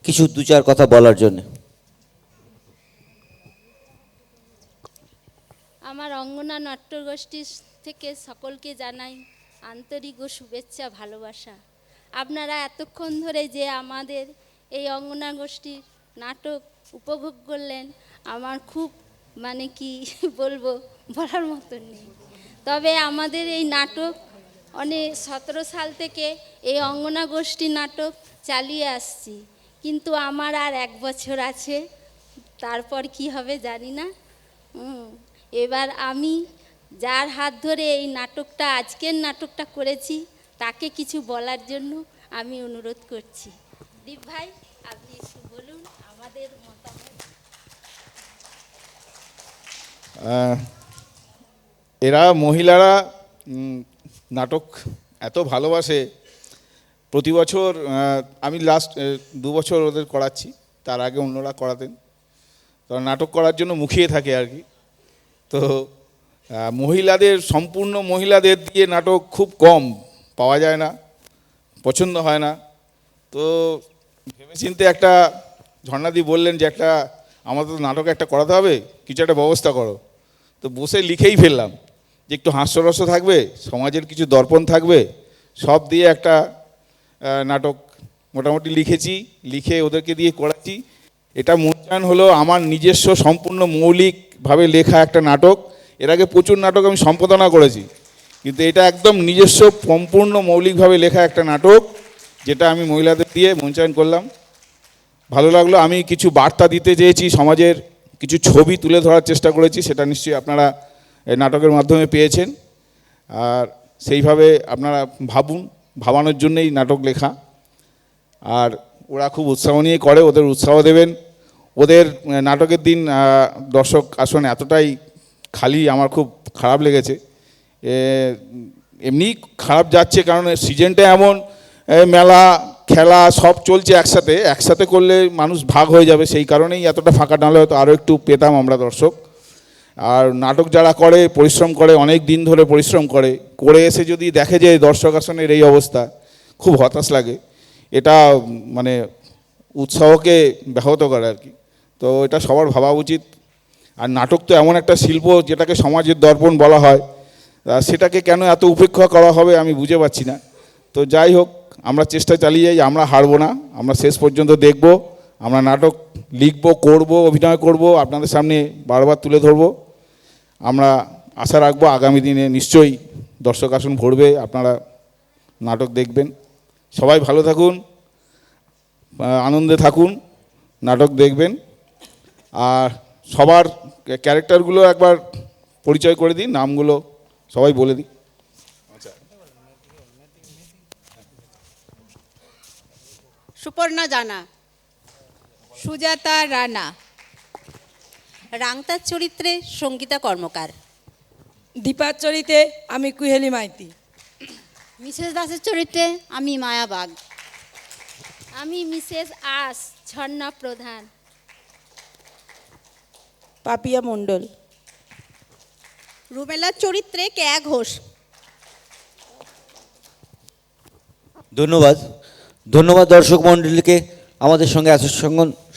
A: কিছু দু চার কথা বলার জন্যে।
G: আমার অঙ্গনা নাট্যগোষ্ঠী থেকে সকলকে জানাই আন্তরিক ও শুভেচ্ছা ভালোবাসা। আপনারা এতক্ষণ ধরে যে আমাদের এই অঙ্গনা গোষ্ঠীর নাটক উপভোগ করলেন, আমার খুব মানে কি বলবো, বলার মতন নেই। তবে আমাদের এই নাটক অনেক 17 সাল থেকে এই অঙ্গনা গোষ্ঠী নাটক চালিয়ে আসছি, কিন্তু আমার আর 1 বছর আছে, তারপর কি হবে জানি না। এবার আমি যার হাত ধরে এই নাটকটা, আজকের নাটকটা করেছি, তাকে কিছু বলার জন্য আমি অনুরোধ করছি। দীপ ভাই, আপনি একটু বলুন আমাদের মতামত।
H: এরা মহিলারা নাটক এত ভালোবাসে, প্রতি বছর আমি লাস্ট 2 বছর ওদের করাচ্ছি, তার আগে অন্যরা করাতেন। তো নাটক করার জন্য মুখিয়ে থাকে আর কি। তো মহিলাদের, সম্পূর্ণ মহিলাদের দিয়ে নাটক খুব কম পাওয়া যায় না, পছন্দ হয় না। তো ভেবেচিন্তে একটা ঝর্ণাদি বললেন যে একটা আমাদের তো নাটক একটা করাতে হবে, কিছু একটা ব্যবস্থা করো। তো বসে লিখেই ফেললাম যে একটু হাস্যরস থাকবে, সমাজের কিছু দর্পণ থাকবে, সব দিয়ে একটা নাটক মোটামুটি লিখেছি, লিখে ওদেরকে দিয়ে করাচ্ছি। এটা মূল্যায়ন হলো আমার নিজস্ব সম্পূর্ণ মৌলিকভাবে লেখা একটা নাটক। এর আগে প্রচুর নাটক আমি সম্পাদনা করেছি, কিন্তু এটা একদম নিজস্ব সম্পূর্ণ মৌলিকভাবে লেখা একটা নাটক, যেটা আমি মহিলাদের দিয়ে মঞ্চায়ন করলাম। ভালো লাগলো। আমি কিছু বার্তা দিতে চেয়েছি, সমাজের কিছু ছবি তুলে ধরার চেষ্টা করেছি, সেটা নিশ্চয়ই আপনারা এই নাটকের মাধ্যমে পেয়েছেন। আর সেইভাবে আপনারা ভাবানোর জন্যই নাটক লেখা। আর ওরা খুব উৎসাহ নিয়ে করে, ওদের উৎসাহ দেবেন। ওদের নাটকের দিন দর্শক আসন এতটাই খালি, আমার খুব খারাপ লেগেছে। এমনি খারাপ যাচ্ছে, কারণ সিজনটা এমন, মেলা খেলা সব চলছে একসাথে করলে মানুষ ভাগ হয়ে যাবে, সেই কারণেই এতটা ফাঁকা। নাহলে হয়তো আরও একটু পেতাম আমরা দর্শক। আর নাটক যারা করে, পরিশ্রম করে, অনেক দিন ধরে পরিশ্রম করে এসে যদি দেখে যে দর্শক আসনের এই অবস্থা, খুব হতাশ লাগে। এটা মানে উৎসাহকে ব্যাহত করে আর কি। তো এটা সবার ভাবা উচিত। আর নাটক তো এমন একটা শিল্প যেটাকে সমাজের দর্পণ বলা হয়, সেটাকে কেন এত উপেক্ষা করা হবে আমি বুঝে পাচ্ছি না। তো যাই হোক, আমরা চেষ্টা চালিয়ে যাই, আমরা হারবো না, আমরা শেষ পর্যন্ত দেখব, আমরা নাটক লিখব, করব, অভিনয় করব, আপনাদের সামনে বারবার তুলে ধরব। আমরা আশা রাখবো আগামী দিনে নিশ্চয়ই দর্শক আসন ভরবে, আপনারা নাটক দেখবেন। সবাই ভালো থাকুন, আনন্দে থাকুন, নাটক দেখবেন। আর সবার ক্যারেক্টারগুলো একবার পরিচয় করে দিই, নামগুলো সবাই বলে দিই।
I: সুপর্ণা জানা,
C: সুজাতা রানা, রাংতার চরিত্রে সঙ্গীতা কর্মকার,
D: দীপার চরিত্রে আমি কুহেলি মাইতি,
G: মিসেস দাসের চরিত্রে আমি মায়া বাগ, আমি মিসেস আস ঝর্ণা প্রধান,
B: পাপিয়া মণ্ডল,
C: রুমেলার চরিত্রে কেয়া ঘোষ।
A: ধন্যবাদ দর্শক মণ্ডলীকে আমাদের সঙ্গে এত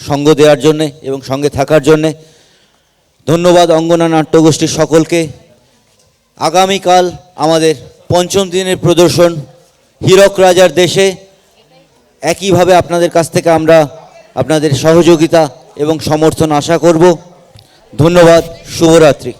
A: সঙ্গ দেওয়ার জন্যে এবং সঙ্গে থাকার জন্যে। ধন্যবাদ অঙ্গনা নাট্যগোষ্ঠীর সকলকে। আগামীকাল আমাদের 5ম দিনের প্রদর্শন হীরক রাজার দেশে। একইভাবে আপনাদের কাছ থেকে আমরা আপনাদের সহযোগিতা এবং সমর্থন আশা করব। ধন্যবাদ, শুভরাত্রি।